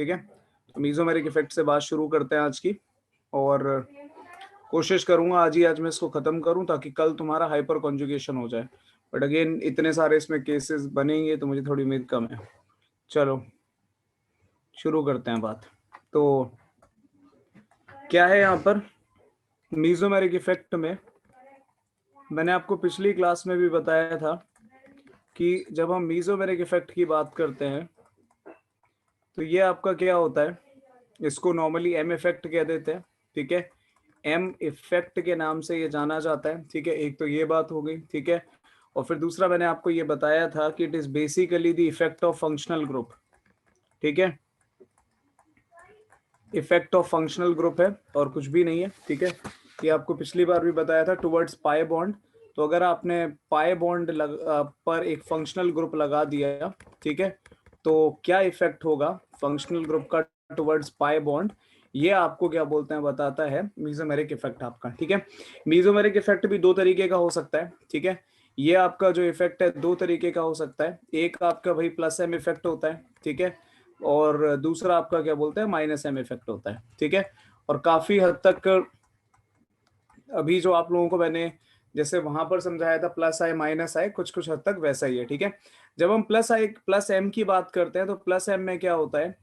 ठीक है। तो मीजोमेरिक इफेक्ट से बात शुरू करते हैं आज की, और कोशिश करूंगा आज मैं इसको खत्म करूं ताकि कल तुम्हारा हाइपर कॉन्जुगेशन हो जाए। बट अगेन इतने सारे इसमें केसेस बनेंगे तो मुझे थोड़ी उम्मीद कम है। चलो शुरू करते हैं बात। तो क्या है यहाँ पर मीजोमेरिक इफेक्ट में, मैंने आपको पिछली क्लास में भी बताया था कि जब हम मीजोमेरिक इफेक्ट की बात करते हैं तो ये आपका क्या होता है, इसको नॉर्मली एम इफेक्ट कह देते हैं। ठीक है, एम इफेक्ट के नाम से ये जाना जाता है। ठीक है, एक तो ये बात हो गई। ठीक है, और फिर दूसरा मैंने आपको ये बताया था कि it is basically the effect of functional group. ठीक है, इफेक्ट ऑफ फंक्शनल ग्रुप है और कुछ भी नहीं है। ठीक है, ये आपको पिछली बार भी बताया था टुवर्ड्स पाई बॉन्ड। तो अगर आपने पाई बॉन्ड पर एक फंक्शनल ग्रुप लगा दिया, ठीक है, तो क्या इफेक्ट होगा फंक्शनल ग्रुप का टुवर्ड्स पाई बॉन्ड, ये आपको क्या बोलते हैं बताता है मीजोमेरिक इफेक्ट आपका। ठीक है, मीजोमेरिक इफेक्ट भी दो तरीके का हो सकता है। ठीक है, ये आपका जो इफेक्ट है दो तरीके का हो सकता है। एक आपका भाई प्लस एम इफेक्ट होता है। ठीक है, और दूसरा आपका क्या बोलते हैं माइनस एम इफेक्ट होता है। ठीक है, और काफी हद तक अभी जो आप लोगों को मैंने जैसे वहां पर समझाया था प्लस आई माइनस आई, कुछ कुछ हद तक वैसा ही है। ठीक है, जब हम प्लस आई प्लस एम की बात करते हैं तो प्लस एम में क्या होता है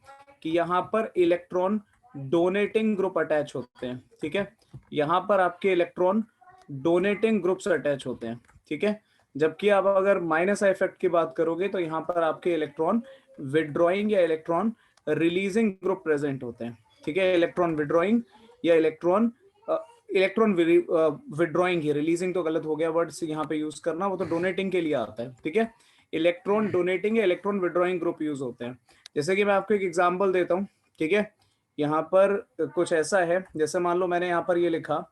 कि यहाँ पर इलेक्ट्रॉन डोनेटिंग ग्रुप अटैच होते हैं। ठीक है, यहाँ पर आपके इलेक्ट्रॉन डोनेटिंग ग्रुप्स अटैच होते हैं। ठीक है, जबकि आप अगर माइनस आई इफेक्ट की बात करोगे तो यहाँ पर आपके इलेक्ट्रॉन विड्रॉइंग या इलेक्ट्रॉन रिलीजिंग ग्रुप प्रेजेंट होते हैं। ठीक है, इलेक्ट्रॉन विड्रॉइंग या इलेक्ट्रॉन विड्रॉइंग ही, रिलीजिंग तो गलत हो गया वर्ड्स यहाँ पे यूज करना, वो तो डोनेटिंग के लिए आता है। ठीक है, इलेक्ट्रॉन डोनेटिंग या इलेक्ट्रॉन विड्रॉइंग ग्रुप यूज होते हैं। जैसे कि मैं आपको एक एग्जांपल देता हूँ। ठीक है, यहाँ पर कुछ ऐसा है, जैसे मान लो मैंने यहाँ पर ये लिखा,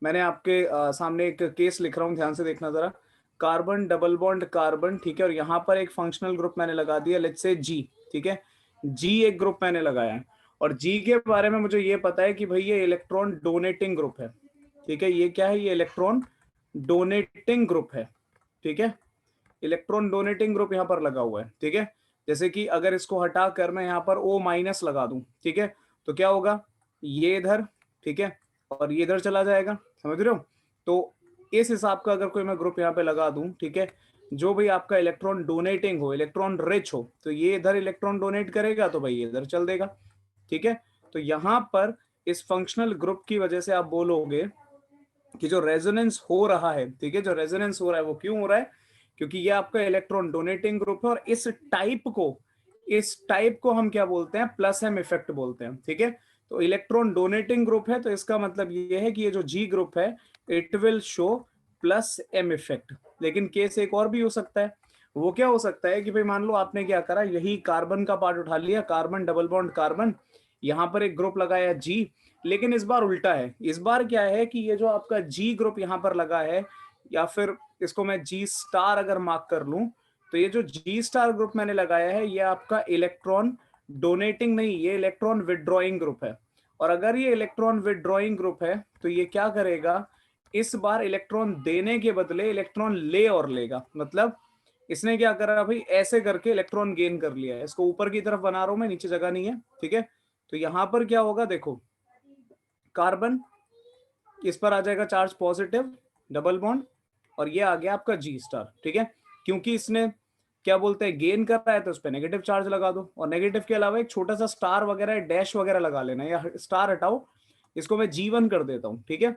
मैंने आपके सामने एक केस लिख रहा हूँ, ध्यान से देखना जरा। कार्बन डबल बॉन्ड कार्बन, ठीक है, और यहाँ पर एक फंक्शनल ग्रुप मैंने लगा दिया, लेट्स से जी। ठीक है, जी एक ग्रुप मैंने लगाया है, और जी के बारे में मुझे ये पता है कि भाई ये इलेक्ट्रॉन डोनेटिंग ग्रुप है। ठीक है, ये क्या है, ये इलेक्ट्रॉन डोनेटिंग ग्रुप है। ठीक है, इलेक्ट्रॉन डोनेटिंग ग्रुप यहाँ पर लगा हुआ है। ठीक है, जैसे कि अगर इसको हटा कर मैं यहाँ पर O माइनस लगा दूं, ठीक है, तो क्या होगा, ये इधर, ठीक है, और ये इधर चला जाएगा, समझ रहे हो। तो इस हिसाब का अगर कोई मैं ग्रुप यहाँ पे लगा दूं, ठीक है, जो भी आपका इलेक्ट्रॉन डोनेटिंग हो, इलेक्ट्रॉन रिच हो, तो ये इधर इलेक्ट्रॉन डोनेट करेगा तो भाई ये इधर चल देगा। ठीक है, तो यहाँ पर इस फंक्शनल ग्रुप की वजह से आप बोलोगे कि जो रेजोनेंस हो रहा है, ठीक है, जो रेजोनेंस हो रहा है वो क्यों हो रहा है, क्योंकि ये आपका इलेक्ट्रॉन डोनेटिंग ग्रुप है, और इस टाइप को हम क्या बोलते हैं, प्लस एम इफेक्ट बोलते हैं। ठीक है, तो इलेक्ट्रॉन डोनेटिंग ग्रुप है तो इसका मतलब ये है कि ये जो जी ग्रुप है it will show plus M effect. लेकिन केस एक और भी हो सकता है, वो क्या हो सकता है कि भाई मान लो आपने क्या करा, यही कार्बन का पार्ट उठा लिया, कार्बन डबल बॉन्ड कार्बन, यहां पर एक ग्रुप लगाया जी, लेकिन इस बार उल्टा है। इस बार क्या है कि ये जो आपका जी ग्रुप यहां पर लगा है, या फिर इसको मैं जी स्टार अगर मार्क कर लूं, तो ये जो जी स्टार ग्रुप मैंने लगाया है ये आपका इलेक्ट्रॉन डोनेटिंग नहीं, ये इलेक्ट्रॉन विड्रॉइंग ग्रुप है। और अगर ये इलेक्ट्रॉन विड्रॉइंग ग्रुप है तो ये क्या करेगा, इस बार इलेक्ट्रॉन देने के बदले इलेक्ट्रॉन ले और लेगा। मतलब इसने क्या करा भाई, ऐसे करके इलेक्ट्रॉन गेन कर लिया है। इसको ऊपर की तरफ बना रहा हूं मैं, नीचे जगह नहीं है। ठीक है, तो यहां पर क्या होगा देखो, कार्बन, इस पर आ जाएगा चार्ज पॉजिटिव, डबल बॉन्ड, और ये आ गया आपका जी स्टार। ठीक है, क्योंकि इसने क्या बोलते हैं गेन कर रहा है तो उस पर नेगेटिव चार्ज लगा दो, और नेगेटिव के अलावा एक छोटा सा स्टार वगैरह डैश वगैरह लगा लेना, या स्टार हटाओ, इसको मैं जीवन कर देता हूं। ठीक है,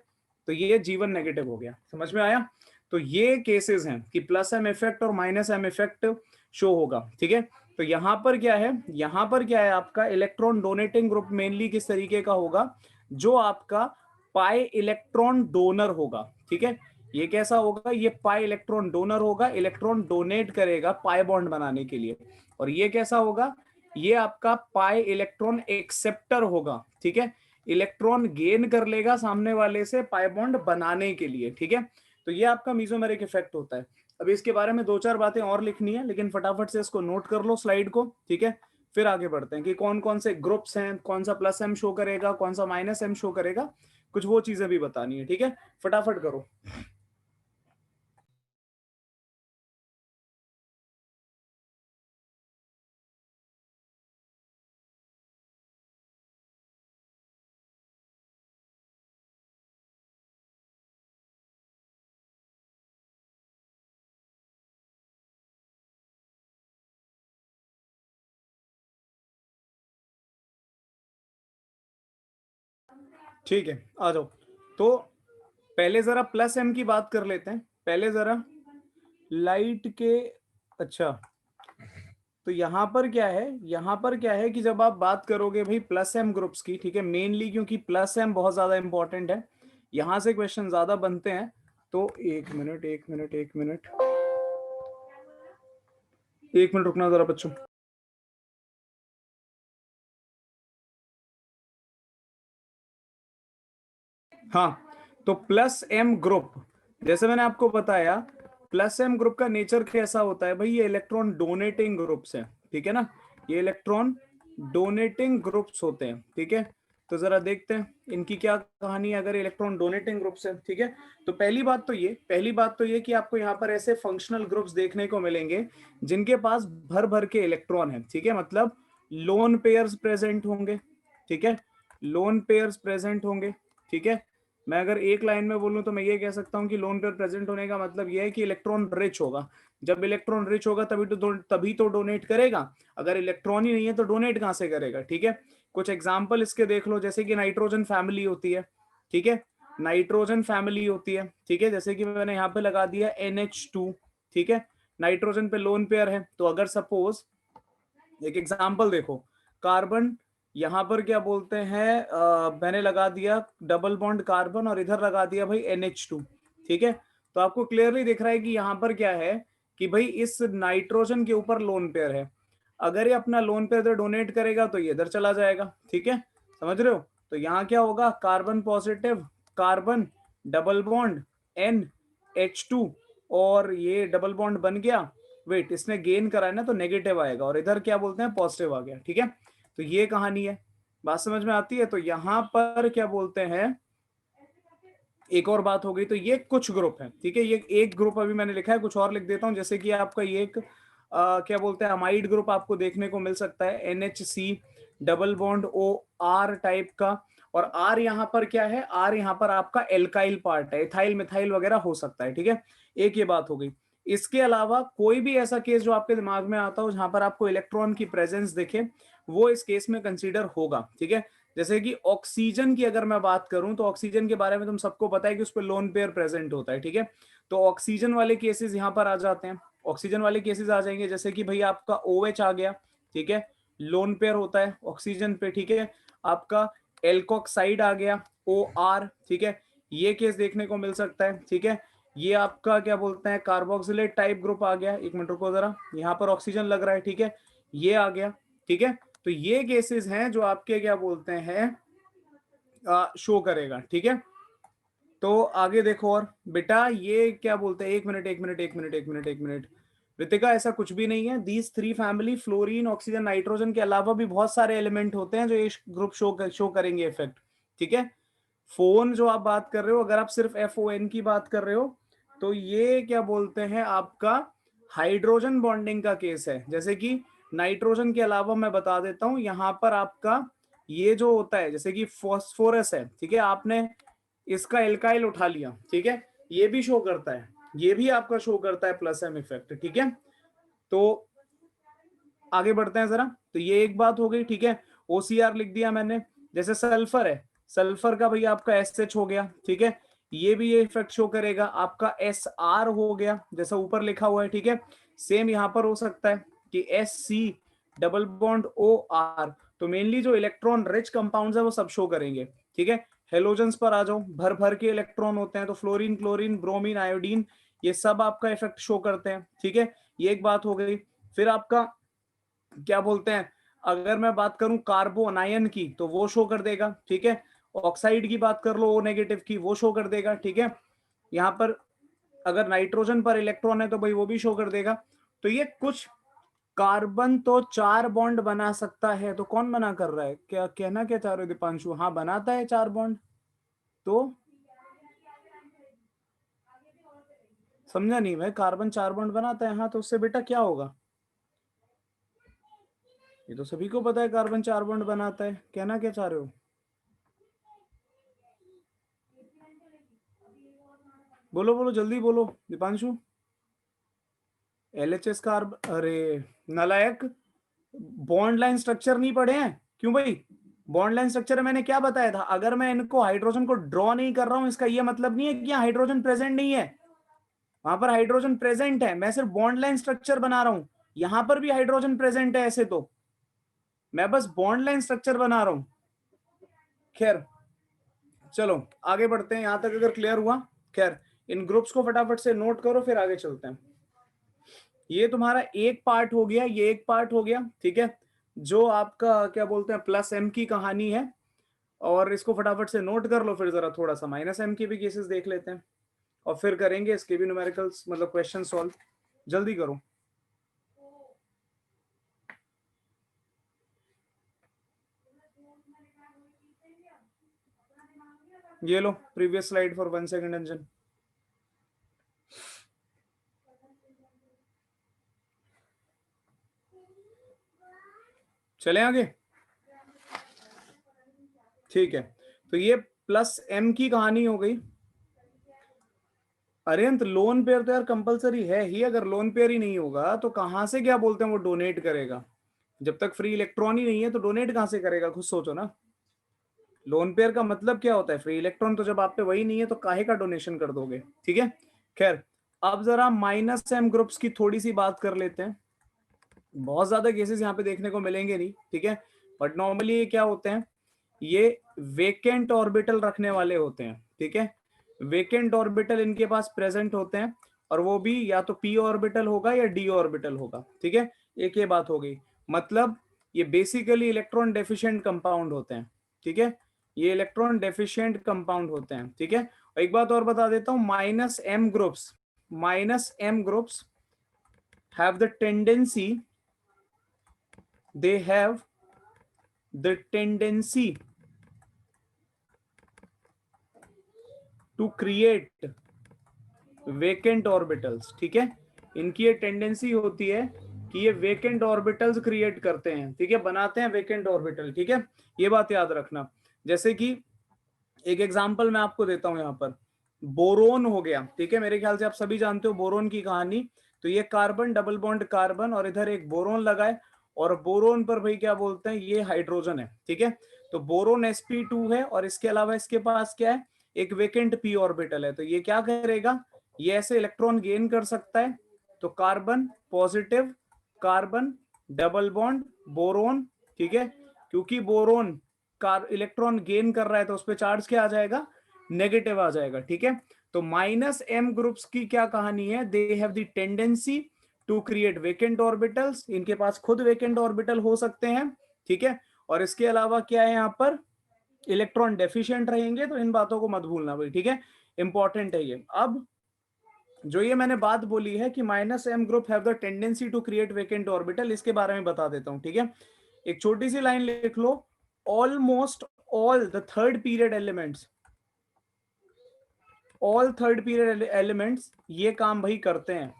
तो ये जीवन नेगेटिव हो गया, समझ में आया। तो ये केसेस हैं कि प्लस एम इफेक्ट और माइनस एम इफेक्ट शो होगा। ठीक है, तो यहां पर क्या है, यहां पर क्या है आपका इलेक्ट्रॉन डोनेटिंग ग्रुप मेनली किस तरीके का होगा, जो आपका पाई इलेक्ट्रॉन डोनर होगा। ठीक है, ये कैसा होगा, ये पाई इलेक्ट्रॉन डोनर होगा, इलेक्ट्रॉन डोनेट करेगा पाई बॉन्ड बनाने के लिए। और ये कैसा होगा, ये आपका पाई इलेक्ट्रॉन एक्सेप्टर होगा। ठीक है, इलेक्ट्रॉन गेन कर लेगा सामने वाले से पाई बॉन्ड बनाने के लिए। ठीक है, तो ये आपका मीजोमेरिक इफेक्ट होता है। अभी इसके बारे में दो चार बातें और लिखनी है, लेकिन फटाफट से इसको नोट कर लो स्लाइड को। ठीक है, फिर आगे बढ़ते हैं कि कौन कौन से ग्रुप्स हैं, कौन सा प्लस एम शो करेगा, कौन सा माइनस एम शो करेगा, कुछ वो चीजें भी बतानी है। ठीक है, फटाफट करो। ठीक है, आ जाओ। तो पहले जरा प्लस एम की बात कर लेते हैं, पहले जरा लाइट के। अच्छा, तो यहाँ पर क्या है, यहाँ पर क्या है कि जब आप बात करोगे भाई प्लस एम ग्रुप्स की, ठीक है, मेनली क्योंकि प्लस एम बहुत ज्यादा इंपॉर्टेंट है, यहाँ से क्वेश्चन ज्यादा बनते हैं। तो एक मिनट, एक मिनट, एक मिनट, एक मिनट रुकना जरा बच्चों। हाँ, तो प्लस एम ग्रुप, जैसे मैंने आपको बताया, प्लस एम ग्रुप का नेचर कैसा होता है भाई, ये इलेक्ट्रॉन डोनेटिंग ग्रुप्स है, ठीक है ना, ये इलेक्ट्रॉन डोनेटिंग ग्रुप्स होते हैं, ठीक है। तो जरा देखते हैं इनकी क्या कहानी है, अगर इलेक्ट्रॉन डोनेटिंग ग्रुप्स है, ठीक है। तो पहली बात तो ये कि आपको यहाँ पर ऐसे फंक्शनल ग्रुप्स देखने को मिलेंगे जिनके पास भर भर के इलेक्ट्रॉन है, ठीक है, मतलब लोन पेयर्स प्रेजेंट होंगे, ठीक है, लोन पेयर्स प्रेजेंट होंगे, ठीक है। मैं अगर एक लाइन में बोलूं तो मैं ये कह सकता हूं कि लोन पेयर प्रेजेंट होने का मतलब ये है कि इलेक्ट्रॉन रिच होगा। जब इलेक्ट्रॉन रिच होगा तभी तो डोनेट करेगा। अगर इलेक्ट्रॉन ही नहीं है तो डोनेट कहां से करेगा, ठीक है। कुछ एग्जाम्पल इसके देख लो, जैसे कि नाइट्रोजन फैमिली होती है, ठीक है, नाइट्रोजन फैमिली होती है, ठीक है, जैसे कि मैंने यहाँ पे लगा दिया NH2, ठीक है, नाइट्रोजन पे लोन पेयर है। तो अगर सपोज एक एग्जाम्पल देखो, कार्बन, यहां पर क्या बोलते हैं, मैंने लगा दिया डबल बॉन्ड कार्बन और इधर लगा दिया भाई NH2, ठीक है। तो आपको क्लियरली दिख रहा है कि यहाँ पर क्या है कि भाई इस नाइट्रोजन के ऊपर लोन पेयर है। अगर ये अपना लोन पेयर इधर डोनेट करेगा तो ये इधर चला जाएगा, ठीक है, समझ रहे हो। तो यहाँ क्या होगा, carbon positive, carbon, double bond, NH2, और ये डबल बॉन्ड बन गया। वेट, इसने गेन करा है ना, तो नेगेटिव आएगा, और इधर क्या बोलते हैं, पॉजिटिव आ गया, ठीक है। तो ये कहानी है, बात समझ में आती है। तो यहां पर क्या बोलते हैं, एक और बात हो गई, तो ये कुछ ग्रुप है, ठीक है, ये एक ग्रुप अभी मैंने लिखा है, कुछ और लिख देता हूं, जैसे कि आपका ये एक क्या बोलते हैं, अमाइड ग्रुप आपको देखने को मिल सकता है, NHC double bond OR type का। और आर यहाँ पर क्या है, आर यहाँ पर आपका एल्काइल पार्ट है, इथाइल मिथाइल वगैरह हो सकता है, ठीक है। एक ये बात हो गई। इसके अलावा कोई भी ऐसा केस जो आपके दिमाग में आता हो जहां पर आपको इलेक्ट्रॉन की प्रेजेंस दिखे, वो इस केस में कंसीडर होगा, ठीक है। जैसे कि ऑक्सीजन की अगर मैं बात करूं, तो ऑक्सीजन के बारे में तुम सबको पता है कि उस पर लोन पेयर प्रेजेंट होता है, ठीक है। तो ऑक्सीजन वाले केसेस यहां पर आ जाते हैं, ऑक्सीजन वाले केसेस आ जाएंगे, जैसे कि भाई आपका OH आ गया, ठीक है, लोन पेयर होता है ऑक्सीजन पे, ठीक है। आपका एल्कोक्साइड आ गया, OR, ठीक है, ये केस देखने को मिल सकता है, ठीक है। ये आपका क्या बोलते हैं, कार्बोक्सिलेट टाइप ग्रुप आ गया, एक मिनट रुको जरा, यहाँ पर ऑक्सीजन लग रहा है, ठीक है, ये आ गया, ठीक है। तो ये केसेस हैं जो आपके क्या बोलते हैं, शो करेगा, ठीक है। तो आगे देखो, और बेटा ये क्या बोलते हैं, एक मिनट, एक मिनट, एक मिनट, एक मिनट, एक मिनट, रितिका, ऐसा कुछ भी नहीं है। These three family, fluorine, oxygen, nitrogen के अलावा भी बहुत सारे एलिमेंट होते हैं जो ये ग्रुप शो करेंगे इफेक्ट, ठीक है। फोन जो आप बात कर रहे हो, अगर आप सिर्फ FON की बात कर रहे हो, तो ये क्या बोलते हैं आपका हाइड्रोजन बॉन्डिंग का केस है। जैसे कि नाइट्रोजन के अलावा मैं बता देता हूं, यहां पर आपका ये जो होता है, जैसे कि फॉस्फोरस है, ठीक है, आपने इसका एल्काइल उठा लिया, ठीक है, ये भी शो करता है, ये भी आपका शो करता है प्लस एम इफेक्ट, ठीक है। तो आगे बढ़ते हैं जरा, तो ये एक बात हो गई, ठीक है। OCR लिख दिया मैंने। जैसे सल्फर है, सल्फर का भैया आपका SH हो गया, ठीक है, ये भी ये इफेक्ट शो करेगा। आपका SR हो गया, जैसा ऊपर लिखा हुआ है, ठीक है। सेम यहां पर हो सकता है कि SC डबल बॉन्ड OR। तो मेनली जो इलेक्ट्रॉन रिच कंपाउंड्स है वो सब शो करेंगे, ठीक है। हेलोजन्स पर आ जाओ, भर भर के इलेक्ट्रॉन होते हैं, तो फ्लोरीन, क्लोरीन, ब्रोमीन, आयोडीन, ये सब आपका इफेक्ट शो करते हैं, ठीक है। ये एक बात हो गई। फिर आपका क्या बोलते हैं, अगर मैं बात करूं कार्बोनायन की, तो वो शो कर देगा, ठीक है। ऑक्साइड की बात कर लो, O नेगेटिव की, वो शो कर देगा, ठीक है। यहाँ पर अगर नाइट्रोजन पर इलेक्ट्रॉन है तो भाई वो भी शो कर देगा। तो ये कुछ, कार्बन तो 4 बॉन्ड बना सकता है, तो कौन मना कर रहा है, क्या कहना क्या चाह रहे हो दीपांशु, हाँ बनाता है 4 बॉन्ड। तो समझा नहीं मैं, कार्बन 4 बॉन्ड बनाता है, हाँ, तो उससे बेटा क्या होगा, ये तो सभी को पता है कार्बन 4 बॉन्ड बनाता है, कहना क्या चाह रहे हो, बोलो बोलो जल्दी बोलो दीपांशु। LHS कार्ब, अरे नालायक, बॉन्ड लाइन स्ट्रक्चर नहीं पढ़े हैं क्यों भाई, बॉन्ड लाइन स्ट्रक्चर मैंने क्या बताया था, अगर मैं इनको हाइड्रोजन को ड्रॉ नहीं कर रहा हूं इसका ये मतलब नहीं है कि यहाँ हाइड्रोजन प्रेजेंट नहीं है, वहां पर हाइड्रोजन प्रेजेंट है, मैं सिर्फ बॉन्ड लाइन स्ट्रक्चर बना रहा हूं, यहां पर भी हाइड्रोजन प्रेजेंट है, ऐसे तो मैं बस बॉन्ड लाइन स्ट्रक्चर बना रहा हूं। खैर चलो आगे बढ़ते हैं, यहां तक अगर क्लियर हुआ। खैर इन ग्रुप्स को फटाफट से नोट करो, फिर आगे चलते हैं। ये तुम्हारा एक पार्ट हो गया, ये एक पार्ट हो गया, ठीक है, जो आपका क्या बोलते हैं प्लस एम की कहानी है, और इसको फटाफट से नोट कर लो। फिर जरा थोड़ा सा माइनस एम के भी केसेस देख लेते हैं, और फिर करेंगे इसके भी न्यूमेरिकल्स, मतलब क्वेश्चन सॉल्व। जल्दी करो। ये लो प्रीवियस स्लाइड फॉर 1 सेकंड अंजन। चले आगे, ठीक है। तो ये प्लस एम की कहानी हो गई। अरे तो लोन पेयर तो यार कंपलसरी है ही, अगर लोन पेयर ही नहीं होगा तो कहां से क्या बोलते हैं वो डोनेट करेगा, जब तक फ्री इलेक्ट्रॉन ही नहीं है तो डोनेट कहां से करेगा, खुद सोचो ना। लोन पेयर का मतलब क्या होता है, फ्री इलेक्ट्रॉन, तो जब आप पे वही नहीं है तो काहे का डोनेशन कर दोगे, ठीक है। खैर अब जरा माइनस एम ग्रुप्स की थोड़ी सी बात कर लेते हैं। बहुत ज्यादा केसेस यहाँ पे देखने को मिलेंगे नहीं, ठीक है, बट नॉर्मली ये क्या होते हैं, ये वेकेंट ऑर्बिटल रखने वाले होते हैं, ठीक है। वेकेंट ऑर्बिटल इनके पास प्रेजेंट होते हैं, और वो भी या तो पी ऑर्बिटल होगा या डी ऑर्बिटल होगा, ठीक है। एक ये बात हो गई, मतलब ये बेसिकली इलेक्ट्रॉन डेफिशिएंट कंपाउंड होते हैं, ठीक है, ये इलेक्ट्रॉन डेफिशिएंट कंपाउंड होते हैं, ठीक है। एक बात और बता देता हूं, minus M groups have the tendency they have the tendency to create vacant orbitals, ठीक है। इनकी ये टेंडेंसी होती है कि ये वेकेंट ऑर्बिटल्स क्रिएट करते हैं, ठीक है, बनाते हैं वेकेंट ऑर्बिटल, ठीक है। ये बात याद रखना। जैसे कि एक एग्जांपल मैं आपको देता हूं, यहाँ पर बोरोन हो गया, ठीक है, मेरे ख्याल से आप सभी जानते हो बोरोन की कहानी। तो ये कार्बन डबल बॉन्ड कार्बन, और इधर एक बोरोन लगाए, और बोरोन पर भाई क्या बोलते हैं ये हाइड्रोजन है, ठीक है। तो बोरोन sp2 है, और इसके अलावा इसके पास क्या है, एक वेकेंट p ऑर्बिटल है। तो ये क्या करेगा, ये ऐसे इलेक्ट्रॉन गेन कर सकता है। तो carbon positive, carbon double bond boron, ठीक है, क्योंकि बोरोन इलेक्ट्रॉन गेन कर रहा है तो उस पर चार्ज क्या आ जाएगा, नेगेटिव आ जाएगा, ठीक है। तो माइनस एम ग्रुप्स की क्या कहानी है, they have the tendency to create vacant orbitals, इनके पास खुद वेकेंट ऑर्बिटल हो सकते हैं, ठीक है। और इसके अलावा क्या है, यहाँ पर इलेक्ट्रॉन डेफिशिएंट रहेंगे, तो इन बातों को मत भूलना भाई, ठीक है, इंपॉर्टेंट है ये। अब जो ये मैंने बात बोली है कि minus M group have the tendency to create vacant orbital, इसके बारे में बता देता हूं, ठीक है। एक छोटी सी लाइन लिख लो, almost all the third period elements, all third period elements ये काम भाई करते हैं,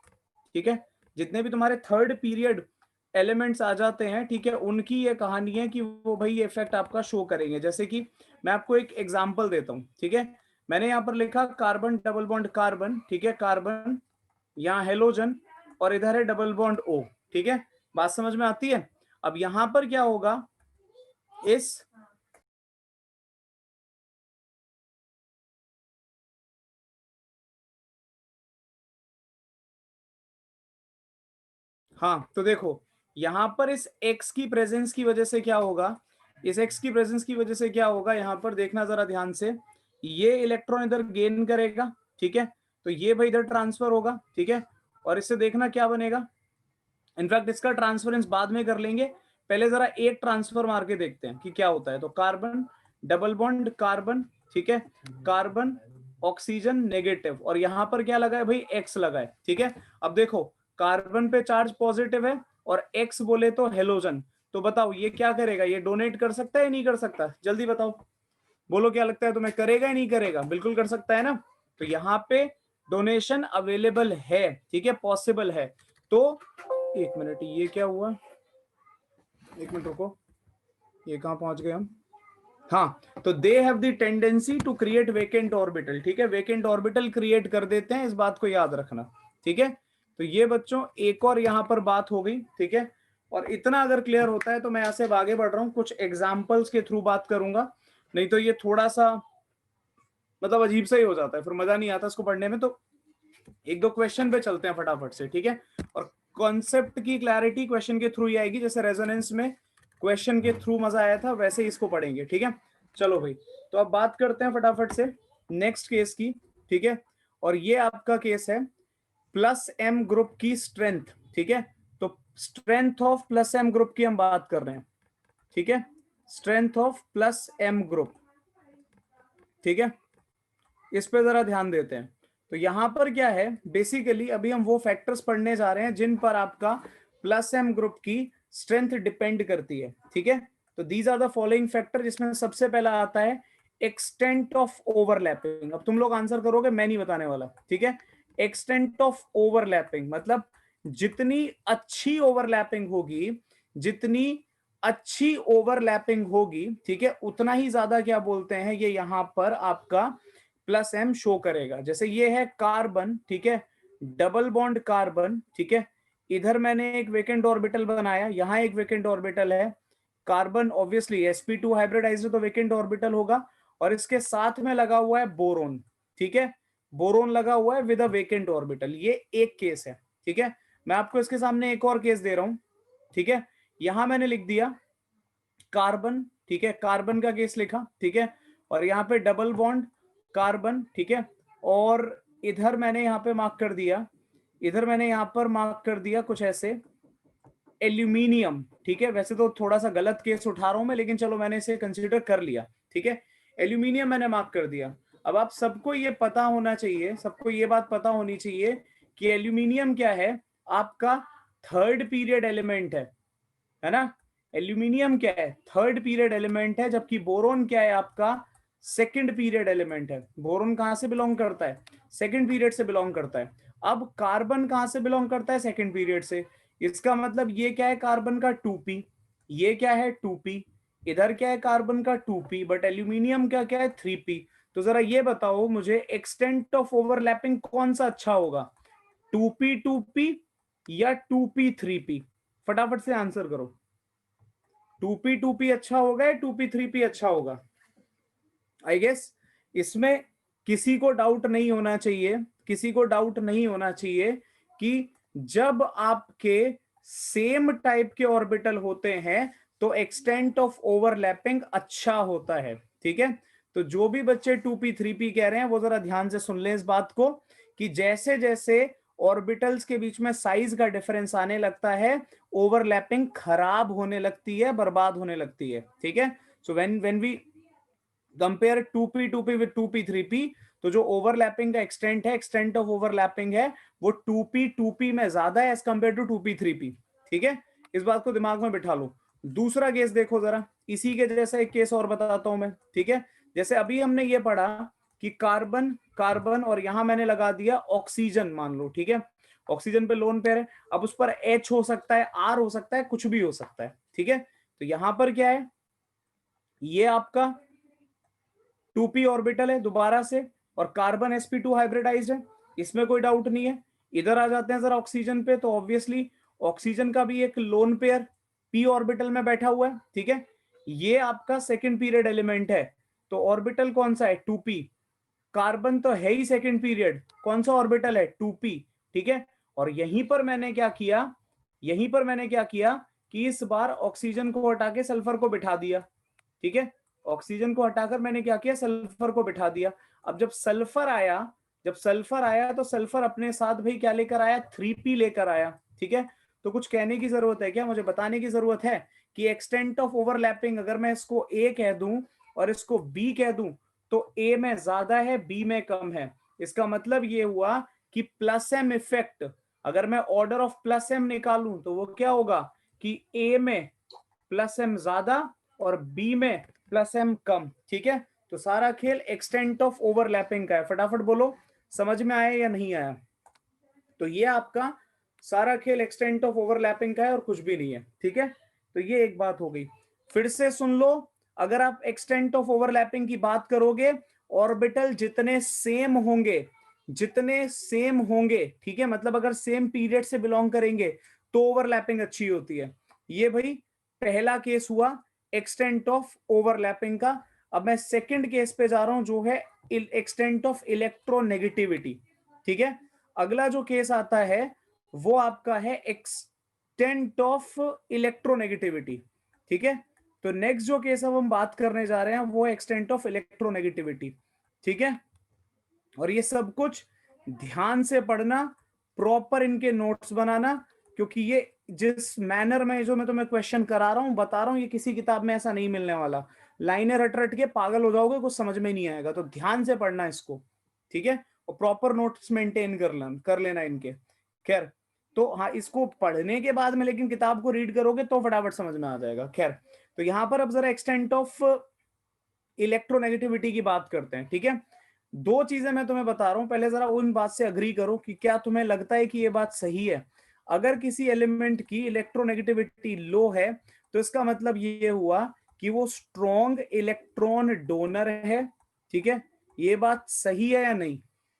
ठीक है। जितने भी तुम्हारे थर्ड पीरियड एलिमेंट्स आ जाते हैं, ठीक है, उनकी ये कहानी है कि वो भाई ये इफेक्ट आपका शो करेंगे। जैसे कि मैं आपको एक एग्जांपल देता हूं, ठीक है। मैंने यहाँ पर लिखा कार्बन डबल बॉन्ड कार्बन, ठीक है, कार्बन, यहाँ हेलोजन, और इधर है डबल बॉन्ड ओ, ठीक है, बात समझ में आती है। अब यहां पर क्या होगा, इस हाँ तो देखो यहां पर इस x की प्रेजेंस की वजह से क्या होगा, इस x की प्रेजेंस की वजह से क्या होगा, यहां पर देखना जरा ध्यान से, ये इलेक्ट्रॉन इधर गेन करेगा, ठीक है, तो ये भाई इधर ट्रांसफर होगा, ठीक है, और इससे देखना क्या बनेगा, इनफैक्ट इसका ट्रांसफरेंस बाद में कर लेंगे, पहले जरा एक ट्रांसफर मार के देखते हैं कि क्या होता है। तो कार्बन डबल बॉन्ड कार्बन, ठीक है, कार्बन ऑक्सीजन नेगेटिव, और यहां पर क्या लगा है भाई, एक्स लगा है, ठीक है। अब देखो कार्बन पे चार्ज पॉजिटिव है, और एक्स बोले तो हेलोजन, तो बताओ ये क्या करेगा, ये डोनेट कर सकता है नहीं कर सकता, जल्दी बताओ, बोलो क्या लगता है तुम्हें, करेगा या नहीं करेगा, बिल्कुल कर सकता है ना। तो यहाँ पे डोनेशन अवेलेबल है, ठीक है, पॉसिबल है। तो एक मिनट, ये क्या हुआ, एक मिनट रुको, ये कहाँ पहुंच गए हम, हाँ, तो they have the tendency to create vacant orbital, ठीक है, वेकेंट ऑर्बिटल क्रिएट कर देते हैं, इस बात को याद रखना, ठीक है। तो ये बच्चों एक और यहाँ पर बात हो गई, ठीक है। और इतना अगर क्लियर होता है तो मैं यहाँ से आगे बढ़ रहा हूँ, कुछ एग्जाम्पल्स के थ्रू बात करूंगा, नहीं तो ये थोड़ा सा मतलब अजीब सा ही हो जाता है, फिर मजा नहीं आता इसको पढ़ने में। तो एक दो क्वेश्चन पे चलते हैं फटाफट से, ठीक है। और कॉन्सेप्ट की क्लैरिटी क्वेश्चन के थ्रू ही आएगी, जैसे रेजोनेंस में क्वेश्चन के थ्रू मजा आया था, वैसे ही इसको पढ़ेंगे, ठीक है। चलो भाई, तो अब बात करते हैं फटाफट से नेक्स्ट केस की, ठीक है। और ये आपका केस है प्लस एम ग्रुप की स्ट्रेंथ, ठीक है। तो strength of plus M group की हम बात कर रहे हैं, ठीक है। Strength of plus M group, ठीक है। इस पे जरा ध्यान देते हैं। तो यहां पर क्या है, बेसिकली अभी हम वो फैक्टर्स पढ़ने जा रहे हैं जिन पर आपका प्लस एम ग्रुप की स्ट्रेंथ डिपेंड करती है, ठीक है। तो these are the following factor, जिसमें सबसे पहला आता है एक्सटेंट ऑफ ओवरलैपिंग। अब तुम लोग आंसर करोगे, मैं नहीं बताने वाला, ठीक है। एक्सटेंट ऑफ ओवरलैपिंग मतलब जितनी अच्छी ओवरलैपिंग होगी, जितनी अच्छी ओवरलैपिंग होगी, ठीक है, उतना ही ज्यादा क्या बोलते हैं, ये यहां पर आपका प्लस एम शो करेगा। जैसे ये है कार्बन, ठीक है, डबल बॉन्ड कार्बन, ठीक है। इधर मैंने एक वेकेंट ऑर्बिटल बनाया, यहां एक वेकेंट ऑर्बिटल है, कार्बन ऑब्वियसली sp2 हाइब्रिडाइज्ड तो वेकेंट ऑर्बिटल होगा, और इसके साथ में लगा हुआ है बोरोन, ठीक है। बोरोन लगा हुआ है विद अ वेकेंट ऑर्बिटल। ये एक केस है, ठीक है। मैं आपको इसके सामने एक और केस दे रहा हूं, ठीक है। यहां मैंने लिख दिया कार्बन, ठीक है, कार्बन का केस लिखा, ठीक है। और यहाँ पे डबल बॉन्ड कार्बन, ठीक है। और इधर मैंने यहाँ पे मार्क कर दिया, इधर मैंने यहाँ पर मार्क कर दिया कुछ ऐसे एल्यूमिनियम, ठीक है। वैसे तो थोड़ा सा गलत केस उठा रहा हूं मैं, लेकिन चलो मैंने इसे कंसीडर कर लिया, ठीक है। एल्यूमिनियम मैंने मार्क कर दिया। अब आप सबको ये पता होना चाहिए, सबको ये बात पता होनी चाहिए कि एल्यूमिनियम क्या है, आपका थर्ड पीरियड एलिमेंट है ना। एल्यूमिनियम क्या है, थर्ड पीरियड एलिमेंट है, जबकि बोरोन क्या है, आपका सेकंड पीरियड एलिमेंट है। बोरोन कहां से बिलोंग करता है, सेकंड पीरियड से बिलोंग करता है। अब कार्बन कहां से बिलोंग करता है, सेकंड पीरियड से। इसका मतलब ये क्या है, कार्बन का 2p, ये क्या है 2p, इधर क्या है कार्बन का 2p, बट एल्यूमिनियम का क्या है 3p। तो जरा ये बताओ मुझे, एक्सटेंट ऑफ ओवरलैपिंग कौन सा अच्छा होगा, 2p 2p या 2p 3p? फटाफट से आंसर करो। 2p 2p अच्छा होगा या 2p 3p अच्छा होगा? आई गेस इसमें किसी को डाउट नहीं होना चाहिए, किसी को डाउट नहीं होना चाहिए कि जब आपके सेम टाइप के ऑर्बिटल होते हैं तो एक्सटेंट ऑफ ओवरलैपिंग अच्छा होता है, ठीक है। तो जो भी बच्चे 2p 3p कह रहे हैं वो जरा ध्यान से सुन लें इस बात को, कि जैसे जैसे ऑर्बिटल्स के बीच में साइज का डिफरेंस आने लगता है, ओवरलैपिंग खराब होने लगती है, बर्बाद होने लगती है, ठीक है। So when we compare 2p 2p with 2p 3p, तो जो ओवरलैपिंग का एक्सटेंट है, एक्सटेंट ऑफ ओवरलैपिंग है, वो 2p 2p में ज्यादा है as compare to 2p 3p, ठीक है। इस बात को दिमाग में बिठा लो। दूसरा केस देखो जरा, इसी के जैसा एक केस और बताता हूं मैं, ठीक है। जैसे अभी हमने ये पढ़ा कि कार्बन कार्बन और यहां मैंने लगा दिया ऑक्सीजन, मान लो, ठीक है। ऑक्सीजन पे लोन पेयर है, अब उस पर H हो सकता है, R हो सकता है, कुछ भी हो सकता है, ठीक है। तो यहां पर क्या है, ये आपका 2p ऑर्बिटल है दोबारा से, और कार्बन sp2 हाइब्रिडाइज्ड है, इसमें कोई डाउट नहीं है। इधर आ जाते हैं जरा ऑक्सीजन पे, तो ऑब्वियसली ऑक्सीजन का भी एक लोन पेयर p ऑर्बिटल में बैठा हुआ है, ठीक है। ये आपका सेकंड पीरियड एलिमेंट है, तो ऑर्बिटल कौन सा है 2p। कार्बन तो है ही सेकंड पीरियड, कौन सा ऑर्बिटल है 2p, ठीक है। और यहीं पर मैंने क्या किया, यहीं पर मैंने क्या किया कि इस बार ऑक्सीजन को हटा के सल्फर को बिठा दिया, ठीक है। ऑक्सीजन को हटाकर मैंने क्या किया, सल्फर को बिठा दिया। अब जब सल्फर आया, जब सल्फर आया तो सल्फर अपने साथ भाई क्या लेकर आया, 3p लेकर आया, ठीक है। तो कुछ कहने की जरूरत है क्या, मुझे बताने की जरूरत है कि एक्सटेंट ऑफ ओवरलैपिंग अगर मैं इसको a कह दूं और इसको b कह दूं, तो a में ज्यादा है, b में कम है। इसका मतलब ये हुआ कि प्लस एम इफेक्ट, अगर मैं ऑर्डर ऑफ प्लस एम निकालूं तो वो क्या होगा कि a में प्लस एम ज्यादा और b में प्लस एम कम, ठीक है। तो सारा खेल एक्सटेंट ऑफ ओवरलैपिंग का है। फटाफट बोलो समझ में आया या नहीं आया? तो ये आपका सारा खेल एक्सटेंट ऑफ ओवरलैपिंग का है और कुछ भी नहीं है, ठीक है। तो ये एक बात हो गई। फिर से सुन लो, अगर आप एक्सटेंट ऑफ ओवरलैपिंग की बात करोगे, ऑर्बिटल जितने सेम होंगे, जितने सेम होंगे, ठीक है, मतलब अगर सेम पीरियड से बिलोंग करेंगे तो ओवरलैपिंग अच्छी होती है। ये भाई पहला केस हुआ एक्सटेंट ऑफ ओवरलैपिंग का। अब मैं सेकंड केस पे जा रहा हूं जो है एक्सटेंट ऑफ इलेक्ट्रोनेगेटिविटी। ठीक है, अगला जो केस आता है वो आपका है एक्सटेंट ऑफ इलेक्ट्रोनेगेटिविटी। ठीक है, तो नेक्स्ट जो केस अब हम बात करने जा रहे हैं वो एक्सटेंट ऑफ इलेक्ट्रोनेगेटिविटी। ठीक है, और ये सब कुछ ध्यान से पढ़ना, प्रॉपर इनके नोट्स बनाना, क्योंकि ये जिस मैनर में जो मैं तुम्हें क्वेश्चन करा रहा हूं, बता रहा हूं, ये किसी किताब में ऐसा नहीं मिलने वाला। लाइनें रट रट के पागल हो जाओगे, कुछ समझ में नहीं आएगा, तो ध्यान से पढ़ना इसको। ठीक है, और प्रॉपर नोट्स मेंटेन कर लेना इनके। खैर, तो हाँ, इसको पढ़ने के बाद में लेकिन किताब को रीड करोगे तो फटाफट समझ में आ जाएगा। खैर, तो यहां पर अब जरा एक्सटेंट ऑफ इलेक्ट्रोनेगेटिविटी की बात करते हैं। ठीक है, दो चीजें मैं तुम्हें बता रहा हूं, पहले जरा उन बात से अग्री करो कि क्या तुम्हें लगता है कि ये बात सही है। अगर किसी एलिमेंट की इलेक्ट्रोनेगेटिविटी लो है तो इसका मतलब ये हुआ कि वो स्ट्रॉन्ग इलेक्ट्रॉन डोनर है। ठीक है, ये बात सही है या नहीं?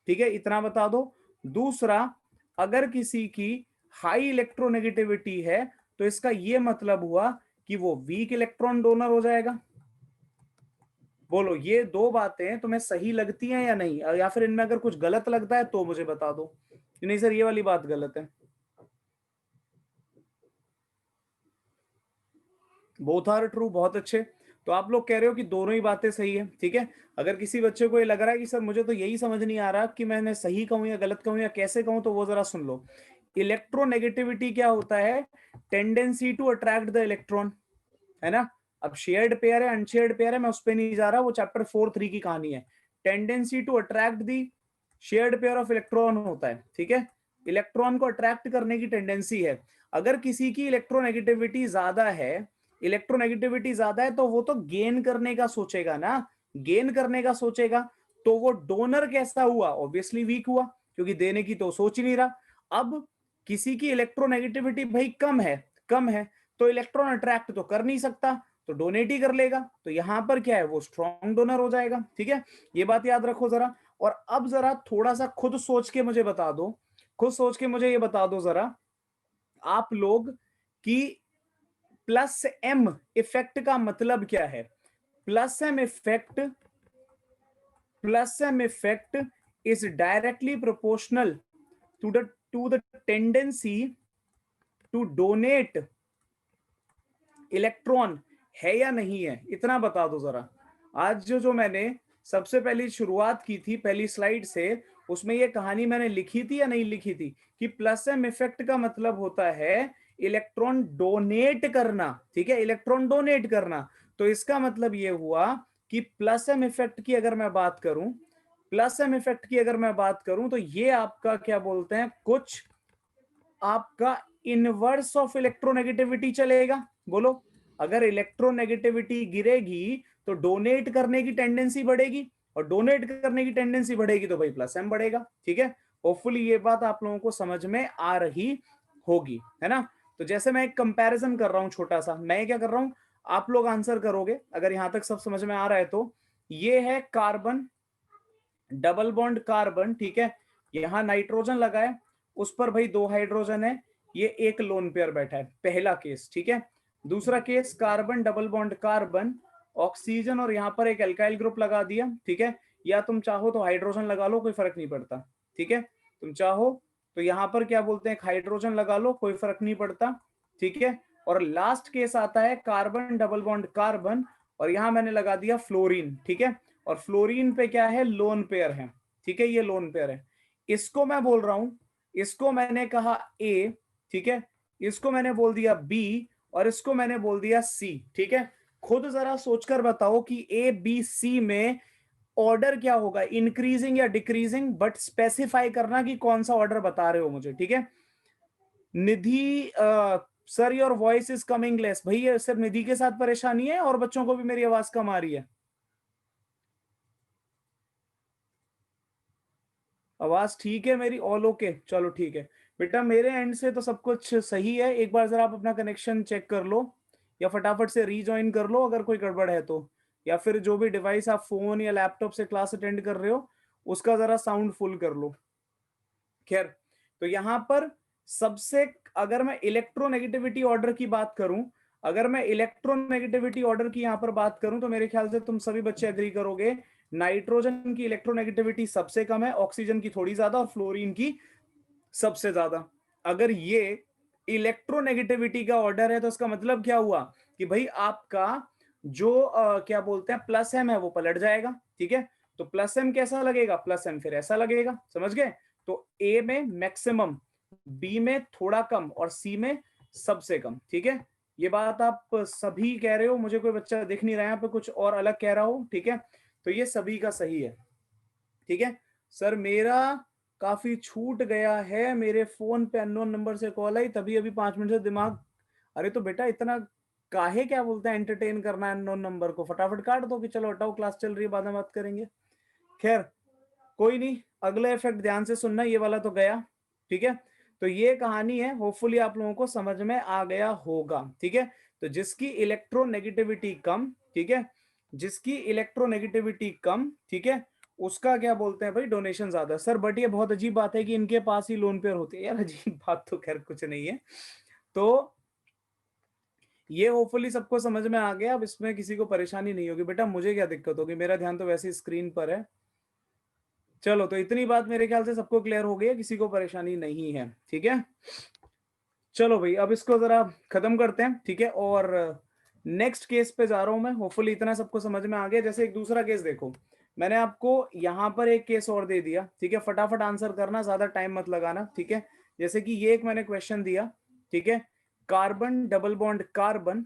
ठीक है, इतना बता दो। दूसरा, अगर किसी की हाई इलेक्ट्रोनेगेटिविटी है तो इसका ये मतलब हुआ कि वो वीक इलेक्ट्रॉन डोनर हो जाएगा। बोलो, ये दो बातें तुम्हें सही लगती हैं या नहीं, या फिर इनमें अगर कुछ गलत लगता है तो मुझे बता दो कि नहीं सर ये वाली बात गलत है। बोथ आर ट्रू, बहुत अच्छे। तो आप लोग कह रहे हो कि दोनों ही बातें सही है। ठीक है, अगर किसी बच्चे को ये लग रहा है कि सर मुझे तो यही समझ नहीं आ रहा कि मैंने सही कहूं या गलत कहूं या कैसे कहूं, तो वो जरा सुन लो। इलेक्ट्रोनेगेटिविटी क्या होता है? Tendency to attract the electron, है ना। अब शेयर्ड पेयर है, अनशेयर्ड पेयर है, मैं उस पर नहीं जा रहा, वो चैप्टर 4.3 की कहानी है। Tendency to attract the shared pair of electron होता है। ठीक है, इलेक्ट्रॉन को अट्रैक्ट करने की टेंडेंसी है। अगर किसी की इलेक्ट्रोनेगेटिविटी ज्यादा है, इलेक्ट्रोनेगेटिविटी ज्यादा है, तो वो तो गेन करने का सोचेगा ना, गेन करने का सोचेगा। तो वो डोनर कैसा हुआ? ऑब्वियसली वीक हुआ, क्योंकि देने की तो सोच ही नहीं रहा। अब किसी की इलेक्ट्रोनेगेटिविटी भाई कम है, कम है, तो इलेक्ट्रॉन अट्रैक्ट तो कर नहीं सकता, तो डोनेट ही कर लेगा। तो यहां पर क्या है, वो स्ट्रॉन्ग डोनर हो जाएगा। ठीक है, ये बात याद रखो जरा। और अब जरा थोड़ा सा खुद सोच के मुझे बता दो, खुद सोच के मुझे ये बता दो जरा आप लोग कि प्लस एम इफेक्ट का मतलब क्या है? Plus M effect, plus M effect is directly proportional to the tendency to donate electron, है या नहीं है? इतना बता दो जरा। आज जो मैंने सबसे पहली शुरुआत की थी पहली स्लाइड से, उसमें ये कहानी मैंने लिखी थी या नहीं लिखी थी कि प्लस एम इफेक्ट का मतलब होता है इलेक्ट्रॉन डोनेट करना। ठीक है, इलेक्ट्रॉन डोनेट करना। तो इसका मतलब ये हुआ कि प्लस एम इफेक्ट की अगर मैं बात करूं, प्लस एम इफेक्ट की अगर मैं बात करूं, तो ये आपका क्या बोलते हैं, कुछ आपका इनवर्स ऑफ इलेक्ट्रोनेगेटिविटी चलेगा। बोलो, अगर इलेक्ट्रोनेगेटिविटी गिरेगी तो डोनेट करने की टेंडेंसी बढ़ेगी, और डोनेट करने की टेंडेंसी बढ़ेगी तो भाई प्लस एम बढ़ेगा। ठीक है, होपफुली ये बात आप लोगों को समझ में आ रही होगी, है ना। तो जैसे मैं एक कंपैरिजन कर रहा हूं छोटा सा, मैं क्या कर रहा हूं, आप लोग आंसर करोगे अगर यहां तक सब समझ में आ रहा है तो। ये है कार्बन, डबल बॉन्ड कार्बन। ठीक है, यहां नाइट्रोजन लगा है, उस पर भाई दो हाइड्रोजन है, ये एक लोन पेयर बैठा है, पहला केस। ठीक है, दूसरा case carbon double bond carbon, oxygen, और यहां पर एक एल्काइल ग्रुप लगा दिया। ठीक है, या तुम चाहो तो हाइड्रोजन लगा लो, कोई फर्क नहीं पड़ता। ठीक है, तुम चाहो तो यहां पर क्या बोलते हैं, हाइड्रोजन लगा लो, कोई फर्क नहीं पड़ता। ठीक है, और लास्ट केस आता है कार्बन डबल बॉन्ड कार्बन, और यहां मैंने लगा दिया फ्लोरीन। ठीक है, और फ्लोरीन पे क्या है, लोन पेयर है। ठीक है, ये लोन पेयर है। इसको मैं बोल रहा हूं, इसको मैंने कहा ए, ठीक है, इसको मैंने बोल दिया बी, और इसको मैंने बोल दिया सी। ठीक है, खुद जरा सोचकर बताओ कि ए बी सी में ऑर्डर क्या होगा, इंक्रीजिंग या डिक्रीजिंग, बट स्पेसिफाई करना कि कौन सा ऑर्डर बता रहे हो मुझे। ठीक है, Nidhi, sir your voice is coming less. भैया सिर्फ निधि के साथ परेशानी है और बच्चों को भी मेरी आवाज कम आ रही है? आवाज ठीक है मेरी, ऑल ओके, चलो ठीक है। बेटा मेरे एंड से तो सब कुछ सही है, एक बार जरा आप अपना कनेक्शन चेक कर लो, या फटाफट से रीजॉइन कर लो अगर कोई गड़बड़ है तो, या फिर जो भी डिवाइस आप फोन या लैपटॉप से क्लास अटेंड कर रहे हो उसका जरा साउंड फुल कर लो। खैर, तो यहां पर सबसे अगर मैं इलेक्ट्रोनेगेटिविटी ऑर्डर की बात करूं, अगर मैं इलेक्ट्रोनेगेटिविटी ऑर्डर की यहां पर बात करूं, तो मेरे ख्याल से तुम सभी बच्चे एग्री करोगे, नाइट्रोजन की इलेक्ट्रोनेगेटिविटी सबसे कम है, ऑक्सीजन की थोड़ी ज्यादा और फ्लोरीन की सबसे ज्यादा। अगर ये इलेक्ट्रोनेगेटिविटी का ऑर्डर है तो इसका मतलब क्या हुआ कि भाई आपका जो क्या बोलते हैं प्लस एम है वो पलट जाएगा। ठीक है, तो प्लस एम कैसा लगेगा, प्लस एम फिर ऐसा लगेगा, समझ गए। तो ए में मैक्सिमम, बी में थोड़ा कम और सी में सबसे कम। ठीक है, ये बात आप सभी कह रहे हो, मुझे कोई बच्चा दिख नहीं रहा है यहाँ पे कुछ और अलग कह रहा हो। ठीक है, तो ये सभी का सही है। ठीक है सर, मेरा काफी छूट गया है, मेरे फोन पे अननोन नंबर से कॉल आई, तभी अभी 5 मिनट से दिमाग। अरे तो बेटा इतना काहे क्या बोलते हैं एंटरटेन करना है अननोन नंबर को, फटाफट काट दो कि चलो हटाओ क्लास चल रही है बाद में बात करेंगे। खैर कोई नहीं, अगला इफेक्ट ध्यान से सुनना, ये वाला तो गया। ठीक है, तो ये कहानी है, होपफुली आप लोगों को समझ में आ गया होगा। ठीक है, तो जिसकी इलेक्ट्रोनेगेटिविटी कम, ठीक है, जिसकी इलेक्ट्रोनेगेटिविटी कम, ठीक है, उसका क्या बोलते हैं भाई डोनेशन ज्यादा। सर बट ये बहुत अजीब बात है कि इनके पास ही लोन पेयर होती है। यार अजीब बात तो खैर कुछ नहीं है। तो ये होपफुली सबको समझ में आ गया, अब इसमें किसी को परेशानी नहीं होगी। बेटा मुझे क्या दिक्कत होगी, मेरा ध्यान तो वैसे ही स्क्रीन पर है। चलो तो इतनी बात मेरे ख्याल से सबको क्लियर हो गई है, किसी को परेशानी नहीं है। ठीक है, चलो भाई अब इसको जरा खत्म करते हैं। ठीक है, और नेक्स्ट केस पे जा रहा हूं मैं, होपफुली इतना सबको समझ में आ गया। जैसे एक दूसरा केस देखो, मैंने आपको यहां पर एक केस और दे दिया। ठीक है, फटाफट आंसर करना, ज्यादा टाइम मत लगाना। ठीक है, जैसे कि ये एक मैंने क्वेश्चन दिया। ठीक है, कार्बन डबल बॉन्ड कार्बन,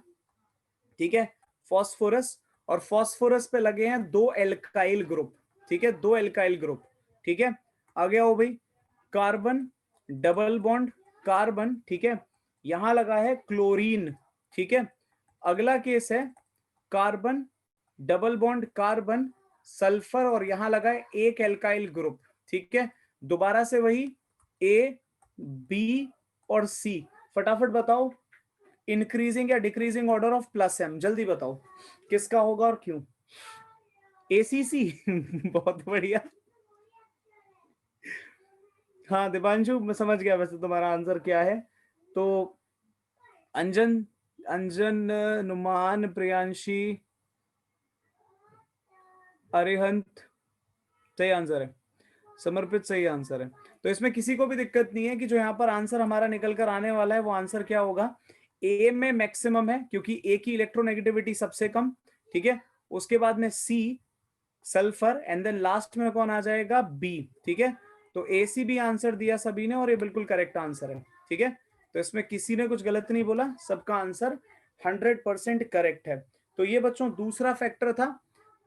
ठीक है, फॉस्फोरस, और फॉस्फोरस पे लगे हैं दो एल्काइल ग्रुप। ठीक है, दो एल्काइल ग्रुप। ठीक है, आ गया हो भाई, कार्बन डबल बॉन्ड कार्बन, ठीक है, यहां लगा है क्लोरीन। ठीक है, अगला केस है carbon double bond carbon sulphur, और यहां लगा है एक एल्काइल ग्रुप। ठीक है, दोबारा से वही ए बी और सी। फटाफट बताओ, इंक्रीजिंग या decreasing order of plus M, जल्दी बताओ किसका होगा और क्यों। एसीसी बहुत बढ़िया। हाँ दिवांशु मैं समझ गया वैसे तुम्हारा आंसर क्या है। तो अंजन, अंजन, नुमान, प्रियांशी, अरिहंत, सही आंसर है। समर्पित सही आंसर है। तो इसमें किसी को भी दिक्कत नहीं है कि जो यहाँ पर आंसर हमारा निकल कर आने वाला है वो आंसर क्या होगा। ए में मैक्सिमम है क्योंकि ए की इलेक्ट्रोनेगेटिविटी सबसे कम। ठीक है, उसके बाद में C sulphur, and then last में कौन आ जाएगा, बी। ठीक है, तो ए सी भी आंसर दिया सभी ने और ये बिल्कुल करेक्ट आंसर है। ठीक है, तो इसमें किसी ने कुछ गलत नहीं बोला, सबका आंसर 100% करेक्ट है। तो ये बच्चों दूसरा फैक्टर था।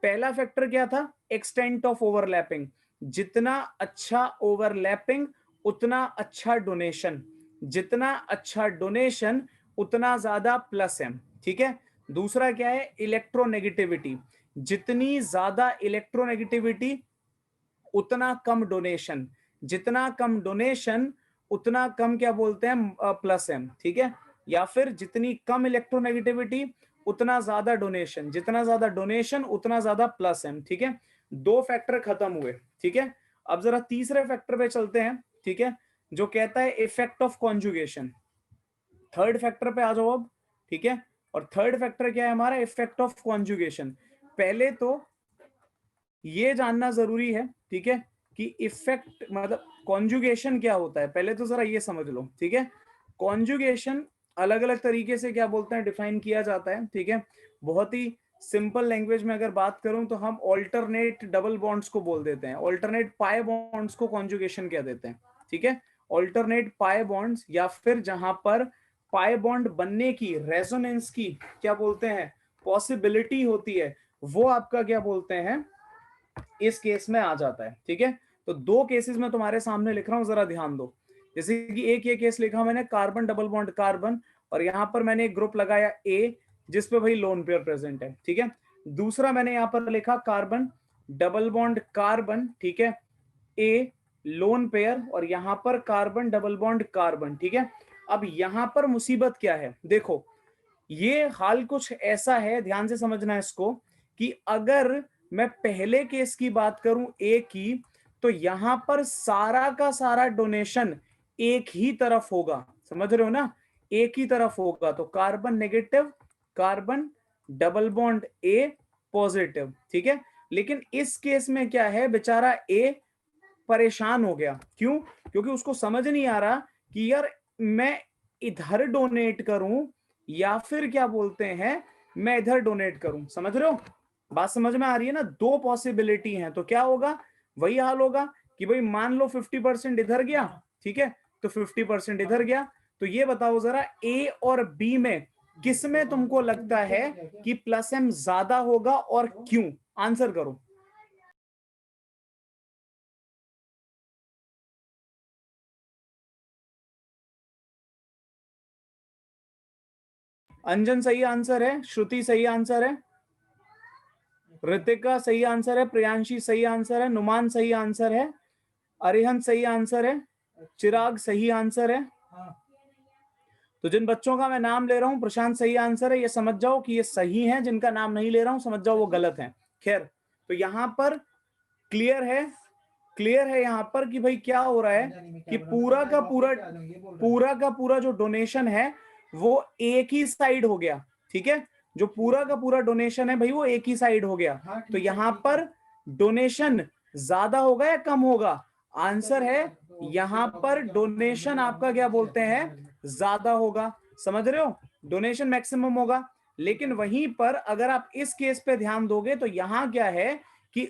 पहला फैक्टर क्या था, एक्सटेंट ऑफ ओवरलैपिंग, जितना अच्छा ओवरलैपिंग उतना अच्छा डोनेशन, जितना अच्छा डोनेशन उतना ज्यादा प्लस एम। ठीक है, दूसरा क्या है, इलेक्ट्रोनेगेटिविटी, जितनी ज्यादा इलेक्ट्रोनेगेटिविटी उतना कम डोनेशन, जितना कम डोनेशन उतना कम क्या बोलते हैं प्लस एम। ठीक है, या फिर जितनी कम इलेक्ट्रोनेगेटिविटी उतना ज्यादा डोनेशन, जितना ज्यादा डोनेशन उतना ज्यादा प्लस एम। ठीक है, दो फैक्टर खत्म हुए। ठीक है, अब जरा तीसरे फैक्टर पे चलते हैं। ठीक है, जो कहता है effect of conjugation, third factor पे आ जाओ अब। ठीक है, और थर्ड फैक्टर क्या है हमारा, इफेक्ट ऑफ कॉन्जुगेशन। पहले तो ये जानना जरूरी है, ठीक है, कि इफेक्ट मतलब कॉन्जुगेशन क्या होता है, पहले तो जरा ये समझ लो। ठीक है, कॉन्जुगेशन अलग अलग तरीके से क्या बोलते हैं डिफाइन किया जाता है। ठीक है, बहुत ही सिंपल लैंग्वेज में अगर बात करूं तो हम ऑल्टरनेट डबल बॉन्ड्स को बोल देते हैं, ऑल्टरनेट पाई बॉन्ड्स को कॉन्जुगेशन कह देते हैं। ठीक है, ऑल्टरनेट पाई बॉन्ड्स, या फिर जहां पर पाई बॉन्ड बनने की, रेजोनेंस की क्या बोलते हैं पॉसिबिलिटी होती है, वो आपका क्या बोलते हैं इस केस में आ जाता है। ठीक है, तो दो केसेस में तुम्हारे सामने लिख रहा हूं, जरा ध्यान दो। जैसे कि एक ये केस लिखा मैंने कार्बन डबल बॉन्ड कार्बन, और यहां पर मैंने एक ग्रुप लगाया ए जिसपे भाई लोन पेयर प्रेजेंट है। ठीक है, दूसरा मैंने यहां पर लिखा कार्बन डबल बॉन्ड कार्बन, ठीक है, ए लोन पेयर, और यहां पर कार्बन डबल बॉन्ड कार्बन। ठीक है, अब यहां पर मुसीबत क्या है, देखो ये हाल कुछ ऐसा है, ध्यान से समझना है इसको, कि अगर मैं पहले केस की बात करूं ए की, तो यहां पर सारा का सारा डोनेशन एक ही तरफ होगा। समझ रहे हो ना, एक ही तरफ होगा, तो carbon negative, carbon double bond A positive, ठीक है। लेकिन इस केस में क्या है, बेचारा ए परेशान हो गया, क्यों? क्योंकि उसको समझ नहीं आ रहा कि यार मैं इधर डोनेट करूं या फिर क्या बोलते हैं मैं इधर डोनेट करूं। समझ रहे हो, बात समझ में आ रही है ना, दो पॉसिबिलिटी हैं, तो क्या होगा, वही हाल होगा कि भाई मान लो 50% इधर गया, ठीक है, तो 50% इधर गया। तो ये बताओ जरा ए और बी में किस में तुमको लगता है कि प्लस एम ज्यादा होगा और क्यों? आंसर करो। अंजन सही आंसर है, श्रुति सही आंसर है, ऋतिका सही आंसर है, प्रियांशी सही आंसर है, नुमान सही आंसर है, अरिहंत सही आंसर है, चिराग सही आंसर है। तो जिन बच्चों का मैं नाम ले रहा हूं, प्रशांत सही आंसर है, ये समझ जाओ कि ये सही है, जिनका नाम नहीं ले रहा हूं समझ जाओ वो गलत है। खैर, तो यहां पर क्लियर है, क्लियर है यहाँ पर कि भाई क्या हो रहा है कि पूरा जो डोनेशन है वो एक ही साइड हो गया, ठीक है, जो पूरा का पूरा डोनेशन है भाई वो एक ही साइड हो गया। तो यहाँ पर डोनेशन ज्यादा होगा या कम होगा? आंसर है यहाँ पर डोनेशन आपका क्या बोलते हैं ज्यादा होगा। समझ रहे हो, डोनेशन मैक्सिमम होगा। लेकिन वहीं पर अगर आप इस केस पे ध्यान दोगे तो यहाँ क्या है कि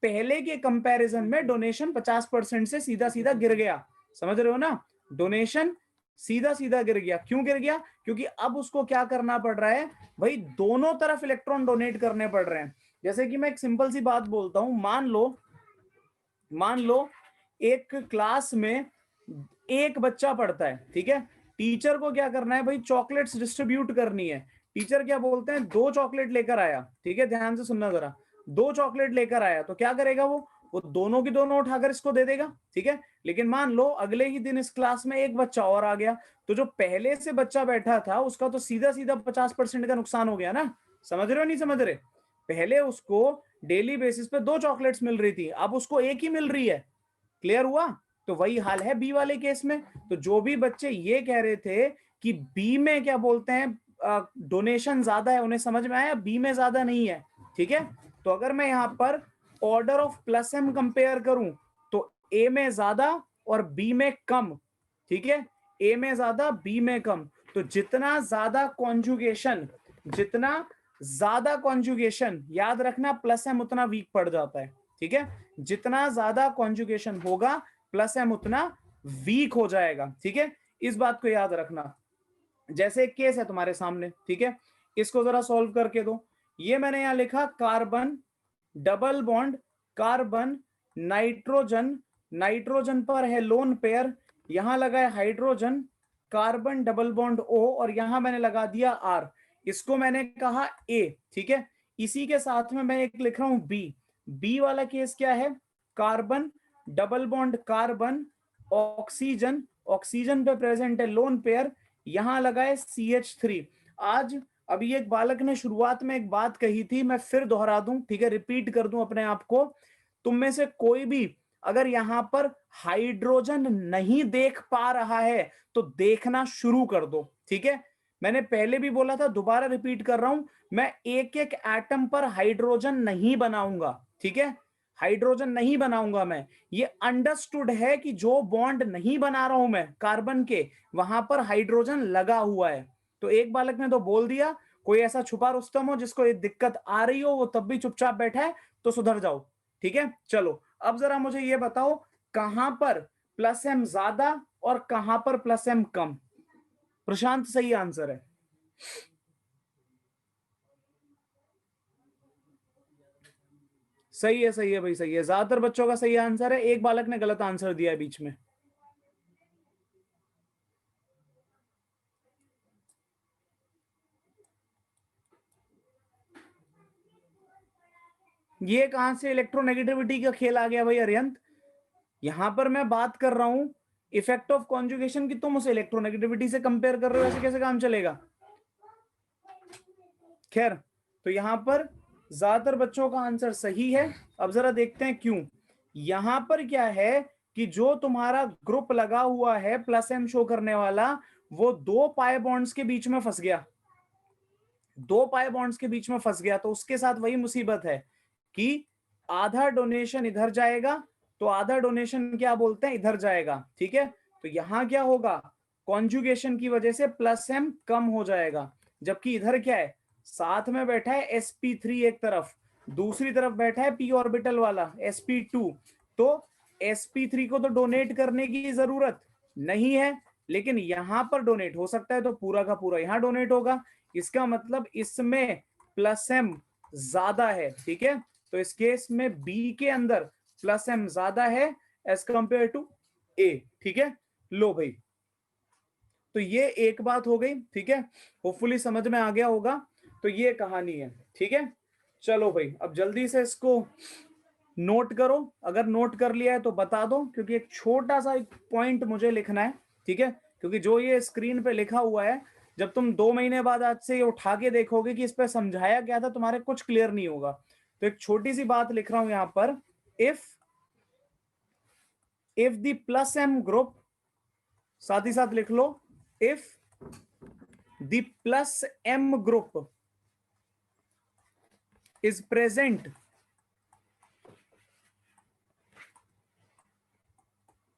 पहले के कंपैरिजन में डोनेशन 50% से सीधा सीधा गिर गया। समझ रहे हो ना, डोनेशन सीधा सीधा गिर गया। क्यों गिर गया? क्योंकि अब उसको क्या करना पड़ रहा है भाई, दोनों तरफ इलेक्ट्रॉन डोनेट करने पड़ रहे हैं। जैसे कि मैं एक सिंपल सी बात बोलता हूं, मान लो एक क्लास में एक बच्चा पढ़ता है, ठीक है, टीचर को क्या करना है भाई, चॉकलेट्स डिस्ट्रीब्यूट करनी है। टीचर क्या बोलते हैं, 2 चॉकलेट लेकर आया, ठीक है, ध्यान से सुनना जरा, 2 चॉकलेट लेकर आया, तो क्या करेगा वो दोनों की दोनों उठाकर इसको दे देगा, ठीक है। लेकिन मान लो अगले ही दिन इस क्लास में एक बच्चा और आ गया, तो जो पहले से बच्चा बैठा था उसका तो सीधा सीधा 50% का नुकसान हो गया ना। समझ रहे हो नहीं समझ रहे? पहले उसको डेली बेसिस पे 2 चॉकलेट्स मिल रही थी, अब उसको एक ही मिल रही है। क्लियर हुआ? तो वही हाल है बी वाले केस में। तो जो भी बच्चे ये कह रहे थे कि बी में क्या बोलते हैं डोनेशन ज्यादा है, उन्हें समझ में आया बी में ज्यादा नहीं है, ठीक है। तो अगर मैं यहाँ पर order of plus M compare करूं तो ए में ज्यादा और बी में कम, ठीक है, ए में ज्यादा बी में कम। तो जितना ज्यादा कॉन्जुगेशन याद रखना, प्लस एम उतना वीक पड़ जाता है, ठीक है। जितना ज्यादा कॉन्जुगेशन होगा प्लस एम उतना वीक हो जाएगा, ठीक है, इस बात को याद रखना। जैसे एक केस है तुम्हारे सामने, ठीक है, इसको जरा सॉल्व करके दो। ये मैंने यहां लिखा carbon double bond carbon nitrogen, nitrogen पर है लोन पेयर, यहां लगा है hydrogen, carbon double bond O, और यहां मैंने लगा दिया आर, इसको मैंने कहा ए, ठीक है। इसी के साथ में मैं एक लिख रहा हूं बी। बी वाला केस क्या है, carbon double bond carbon oxygen, oxygen पे प्रेजेंट है लोन पेयर, यहां लगा है CH3। आज अभी एक बालक ने शुरुआत में एक बात कही थी, मैं फिर दोहरा दूं, ठीक है, रिपीट कर दूं अपने आप को। तुम में से कोई भी अगर यहां पर हाइड्रोजन नहीं देख पा रहा है तो देखना शुरू कर दो, ठीक है। मैंने पहले भी बोला था, दोबारा रिपीट कर रहा हूं, मैं एक एक एटम पर हाइड्रोजन नहीं बनाऊंगा, ठीक है, हाइड्रोजन नहीं बनाऊंगा मैं। ये अंडरस्टूड है कि जो बॉन्ड नहीं बना रहा हूं मैं कार्बन के, वहां पर हाइड्रोजन लगा हुआ है। तो एक बालक ने तो बोल दिया, कोई ऐसा छुपा रुस्तम हो जिसको ये दिक्कत आ रही हो, वो तब भी चुपचाप बैठा है, तो सुधर जाओ, ठीक है। चलो अब जरा मुझे ये बताओ, कहां पर प्लस एम ज्यादा और कहां पर प्लस एम कम? प्रशांत सही आंसर है। सही है भाई, सही है, ज्यादातर बच्चों का सही आंसर है, एक बालक ने गलत आंसर दिया है बीच में। ये कहां से इलेक्ट्रोनेगेटिविटी का खेल आ गया भाई अरियंत? यहां पर मैं बात कर रहा हूं इफेक्ट ऑफ कॉन्जुगेशन की, तुम उसे इलेक्ट्रोनेगेटिविटी से कंपेयर कर रहे हो, ऐसे कैसे काम चलेगा? खैर, तो यहां पर ज्यादातर बच्चों का आंसर सही है। अब जरा देखते हैं क्यों। यहां पर क्या है कि जो तुम्हारा ग्रुप लगा हुआ है प्लस एम शो करने वाला, वो दो पाई बॉन्ड्स के बीच में फंस गया, दो पाई बॉन्ड्स के बीच में फंस गया, तो उसके साथ वही मुसीबत है कि आधा डोनेशन इधर जाएगा तो आधा डोनेशन क्या बोलते हैं इधर जाएगा, ठीक है। तो यहां क्या होगा, कॉन्जुगेशन की वजह से प्लस एम कम हो जाएगा, जबकि इधर क्या है, साथ में बैठा है sp3 एक तरफ, दूसरी तरफ बैठा है p ऑर्बिटल वाला sp2। तो sp3 को तो डोनेट करने की जरूरत नहीं है, लेकिन यहां पर डोनेट हो सकता है, तो पूरा का पूरा यहां डोनेट होगा। इसका मतलब इसमें प्लस एम ज्यादा है, ठीक है। तो इस केस में बी के अंदर प्लस एम ज्यादा है एज कंपेयर टू ए, ठीक है। लो भाई, तो ये एक बात हो गई, ठीक है, होपफुली समझ में आ गया होगा। तो ये कहानी है, ठीक है। चलो भाई, अब जल्दी से इसको नोट करो, अगर नोट कर लिया है तो बता दो, क्योंकि एक छोटा सा एक पॉइंट मुझे लिखना है, ठीक है। क्योंकि जो ये स्क्रीन पे लिखा हुआ है, जब तुम 2 महीने बाद आज से ये उठा के देखोगे कि इस पे समझाया क्या था, तुम्हारे कुछ क्लियर नहीं होगा। तो एक छोटी सी बात लिख रहा हूं यहां पर, if the plus M group, साथ ही साथ लिख लो, if the plus M group is present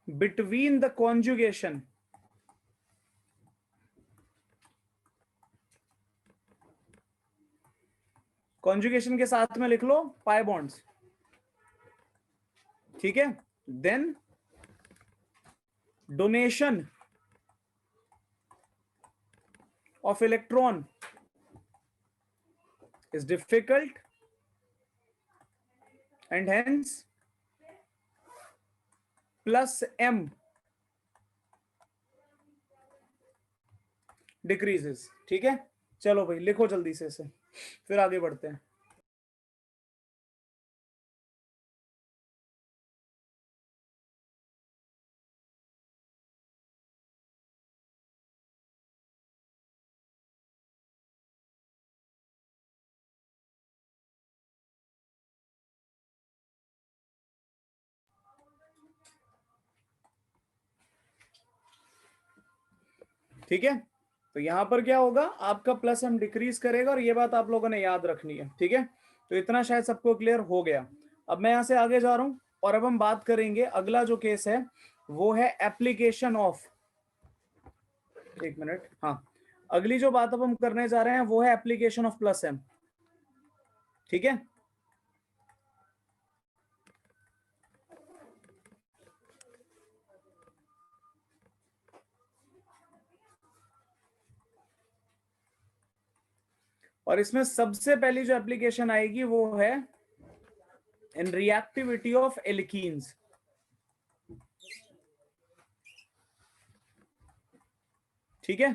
between the conjugation के साथ में लिख लो पाई बॉन्ड्स, ठीक है। Then donation of electron is difficult and hence plus m decreases, ठीक है। चलो भाई लिखो जल्दी से इसे, फिर आगे बढ़ते हैं। ठीक है, तो यहां पर क्या होगा, आपका प्लस एम डिक्रीज करेगा, और ये बात आप लोगों ने याद रखनी है, ठीक है। तो इतना शायद सबको क्लियर हो गया। अब मैं यहां से आगे जा रहा हूं, और अब हम बात करेंगे, अगला जो केस है वो है एप्लीकेशन ऑफ, एक मिनट, हाँ, अगली जो बात अब हम करने जा रहे हैं वो है एप्लीकेशन ऑफ प्लस एम, ठीक है। और इसमें सबसे पहली जो एप्लीकेशन आएगी वो है इन रिएक्टिविटी ऑफ एल्कीन्स, ठीक है।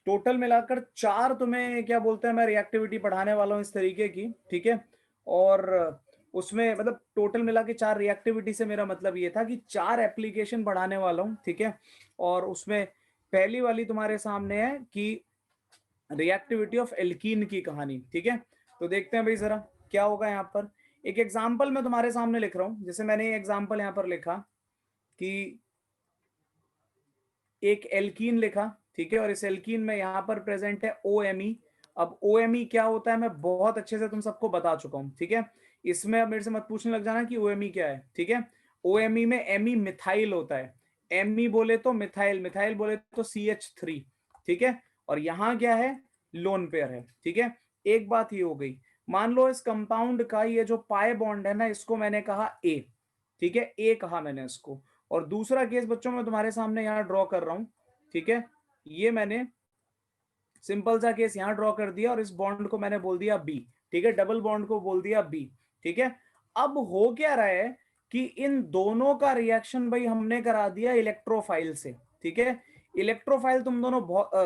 टोटल मिलाकर 4 तुम्हें क्या बोलते हैं, मैं रिएक्टिविटी पढ़ाने वाला हूं इस तरीके की, ठीक है। और उसमें मतलब टोटल मिला के 4 रिएक्टिविटी से मेरा मतलब ये था कि 4 एप्लीकेशन पढ़ाने वाला हूं, ठीक है। और उसमें पहली वाली तुम्हारे सामने है कि रिएक्टिविटी ऑफ एल्कीन की कहानी, ठीक है। तो देखते हैं भाई जरा क्या होगा यहाँ पर। एक एग्जाम्पल मैं तुम्हारे सामने लिख रहा हूं, जैसे मैंने एग्जाम्पल यहाँ पर लिखा कि एक एल्कीन लिखा, ठीक है, और इस एल्कीन में यहाँ पर प्रेजेंट है OMe। अब OMe क्या होता है मैं बहुत अच्छे से तुम सबको बता चुका हूँ, ठीक है। इसमें अब मेरे से मत पूछने लग जाना कि OMe क्या है, ठीक है। OMe में एमी मिथाइल होता है, एमी बोले तो मिथाइल, मिथाइल बोले तो CH3, ठीक है। और यहाँ क्या है, लोन पेयर है, ठीक है। एक बात ये हो गई, मान लो इस कंपाउंड का ये जो पाई बॉन्ड है ना, इसको मैंने कहा A, ठीक है, A कहा मैंने इसको। और दूसरा केस बच्चों मैं तुम्हारे सामने यहाँ ड्रॉ कर रहा हूं, ठीक है। ये मैंने सिंपल सा केस यहाँ ड्रॉ कर दिया, और इस बॉन्ड को मैंने बोल दिया बी, ठीक है, डबल बॉन्ड को बोल दिया बी, ठीक है। अब हो क्या रहा है कि इन दोनों का रिएक्शन भाई हमने करा दिया इलेक्ट्रोफाइल से, ठीक है। इलेक्ट्रोफाइल तुम दोनों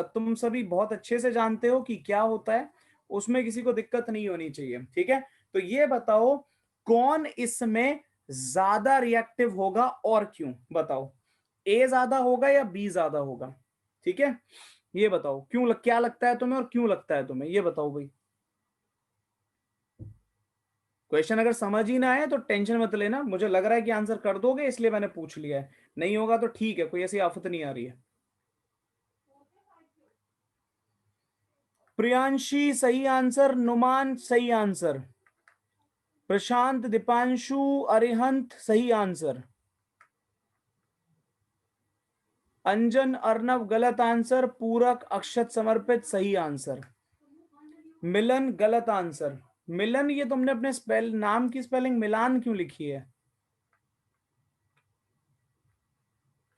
तुम सभी बहुत अच्छे से जानते हो कि क्या होता है, उसमें किसी को दिक्कत नहीं होनी चाहिए, ठीक है। तो ये बताओ कौन इसमें ज्यादा रिएक्टिव होगा और क्यों, बताओ, ए ज्यादा होगा या बी ज्यादा होगा, ठीक है। ये बताओ क्यों क्या लगता है तुम्हें, और क्यों लगता है तुम्हें, ये बताओ भाई। क्वेश्चन अगर समझ ही ना आए तो टेंशन मत लेना, मुझे लग रहा है कि आंसर कर दोगे इसलिए मैंने पूछ लिया है, नहीं होगा तो ठीक है, कोई ऐसी आफत नहीं आ रही है। प्रियांशी सही आंसर, नुमान सही आंसर, प्रशांत, दीपांशु, अरिहंत सही आंसर, अंजन, अर्नव गलत आंसर, पूरक, अक्षत, समर्पित सही आंसर, मिलन गलत आंसर। मिलन, ये तुमने अपने नाम की स्पेलिंग मिलान क्यों लिखी है?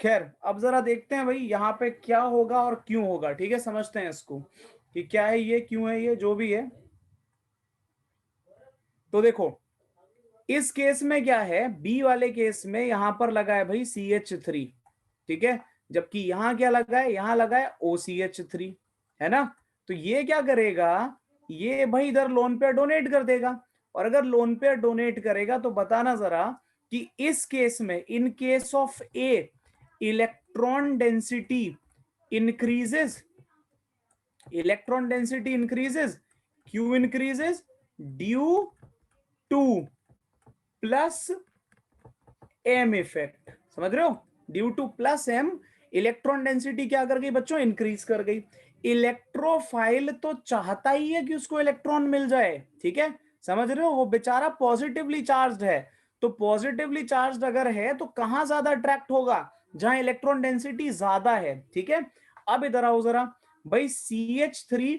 खैर अब जरा देखते हैं भाई यहाँ पे क्या होगा और क्यों होगा, ठीक है, समझते हैं इसको कि क्या है ये, क्यों है ये, जो भी है। तो देखो इस केस में क्या है, बी वाले केस में यहां पर लगा है भाई CH3, ठीक है, जबकि यहां क्या लगा है, यहां लगा है OCH3, है ना। तो ये क्या करेगा, ये भाई इधर लोन पेयर डोनेट कर देगा, और अगर लोन पेयर डोनेट करेगा तो बताना जरा कि इस केस में, in case of A, electron density increases, electron density increases, क्यों increases, due to plus M effect, समझ रहे हो, due to plus M, electron density क्या कर गई बच्चों, इंक्रीज कर गई। इलेक्ट्रोफाइल तो चाहता ही है कि उसको इलेक्ट्रॉन मिल जाए, ठीक है, समझ रहे हो, वो बेचारा पॉजिटिवली चार्ज्ड है, तो पॉजिटिवली चार्ज्ड अगर है तो कहां ज्यादा अट्रैक्ट होगा, जहां इलेक्ट्रॉन डेंसिटी ज्यादा है, ठीक है। अब इधर आओ जरा भाई, CH3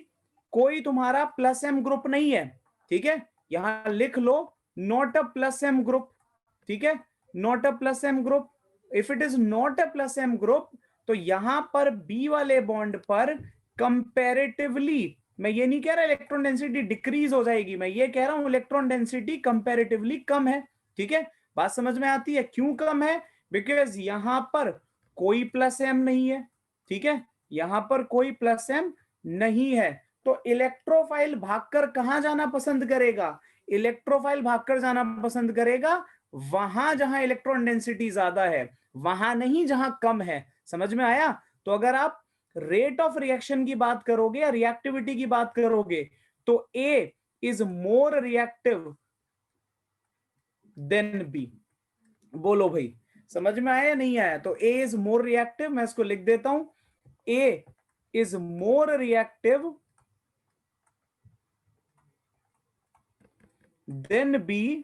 कोई तुम्हारा प्लस एम ग्रुप नहीं है, ठीक है, यहां लिख लो not a plus M group, ठीक है, not a plus M group. If it is not a plus M group तो यहां पर बी वाले बॉन्ड पर कंपैरेटिवली, मैं ये नहीं कह रहा इलेक्ट्रॉन डेंसिटी डिक्रीज हो जाएगी, मैं ये कह रहा हूं इलेक्ट्रॉन डेंसिटी कंपैरेटिवली कम है, ठीक है, बात समझ में आती है, क्यों कम है, बिकॉज यहां पर कोई प्लस एम नहीं है, ठीक है, यहां पर कोई प्लस एम नहीं है, तो इलेक्ट्रोफाइल भागकर कहां जाना पसंद करेगा, इलेक्ट्रोफाइल भागकर जाना पसंद करेगा वहां जहां इलेक्ट्रॉन डेंसिटी ज्यादा है, वहां नहीं जहां कम है, समझ में आया। तो अगर आप रेट ऑफ रिएक्शन की बात करोगे या रिएक्टिविटी की बात करोगे तो A is more reactive than B, बोलो भाई समझ में आया या नहीं आया। तो ए इज मोर रिएक्टिव, मैं इसको लिख देता हूं, A is more reactive than B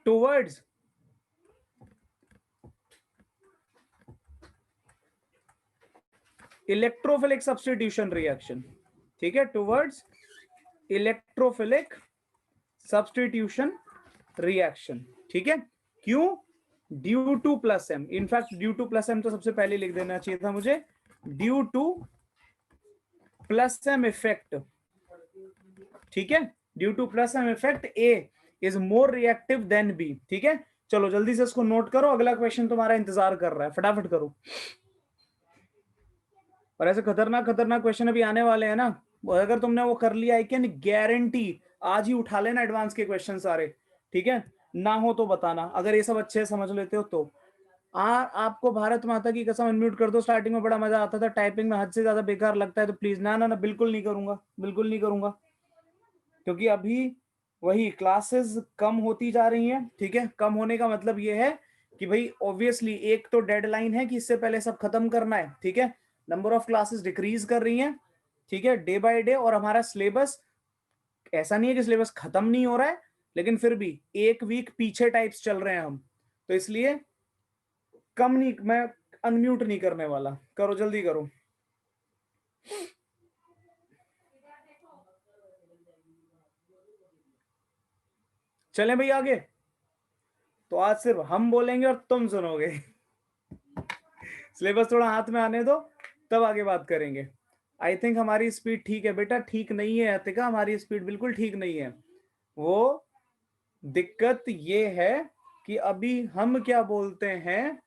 towards electrophilic substitution reaction, ठीक है, टुवर्ड्स इलेक्ट्रोफिलिक सब्स्टिट्यूशन रिएक्शन, ठीक है, क्यों, due to plus M, in fact due to plus M तो सबसे पहले लिख देना चाहिए था मुझे, due to plus M effect, ठीक है, due to plus M effect A is more reactive than B, ठीक है। चलो जल्दी से इसको नोट करो, अगला क्वेश्चन तुम्हारा इंतजार कर रहा है, फटाफट करो। और ऐसे खतरनाक खतरनाक क्वेश्चन अभी आने वाले हैं ना, अगर तुमने वो कर लिया, आई कैन गारंटी आज ही उठा लेना एडवांस के क्वेश्चन सारे, ठीक है, ना हो तो बताना, अगर ये सब अच्छे समझ लेते हो तो। आपको भारत माता की कसम अनम्यूट कर दो, स्टार्टिंग में बड़ा मजा आता था, टाइपिंग में हद से ज्यादा बेकार लगता है तो प्लीज ना ना ना, बिल्कुल नहीं करूंगा, बिल्कुल नहीं करूंगा, क्योंकि अभी वही क्लासेस कम होती जा रही हैं, ठीक है, कम होने का मतलब ये है कि भाई ऑब्वियसली एक तो डेडलाइन है कि इससे पहले सब खत्म करना है, ठीक है, नंबर ऑफ क्लासेस डिक्रीज कर रही हैं, ठीक है, डे बाय डे, और हमारा सिलेबस ऐसा नहीं है कि सिलेबस खत्म नहीं हो रहा है, लेकिन फिर भी एक वीक पीछे टाइप्स चल रहे हैं हम, तो इसलिए कम नहीं, मैं अनम्यूट नहीं करने वाला, करो जल्दी करो। चलें भाई आगे, तो आज सिर्फ हम बोलेंगे और तुम सुनोगे। सिलेबस थोड़ा हाथ में आने दो तब आगे बात करेंगे। आई थिंक हमारी स्पीड ठीक है बेटा, ठीक नहीं है अतिका, हमारी स्पीड बिल्कुल ठीक नहीं है, वो दिक्कत ये है कि अभी हम क्या बोलते हैं,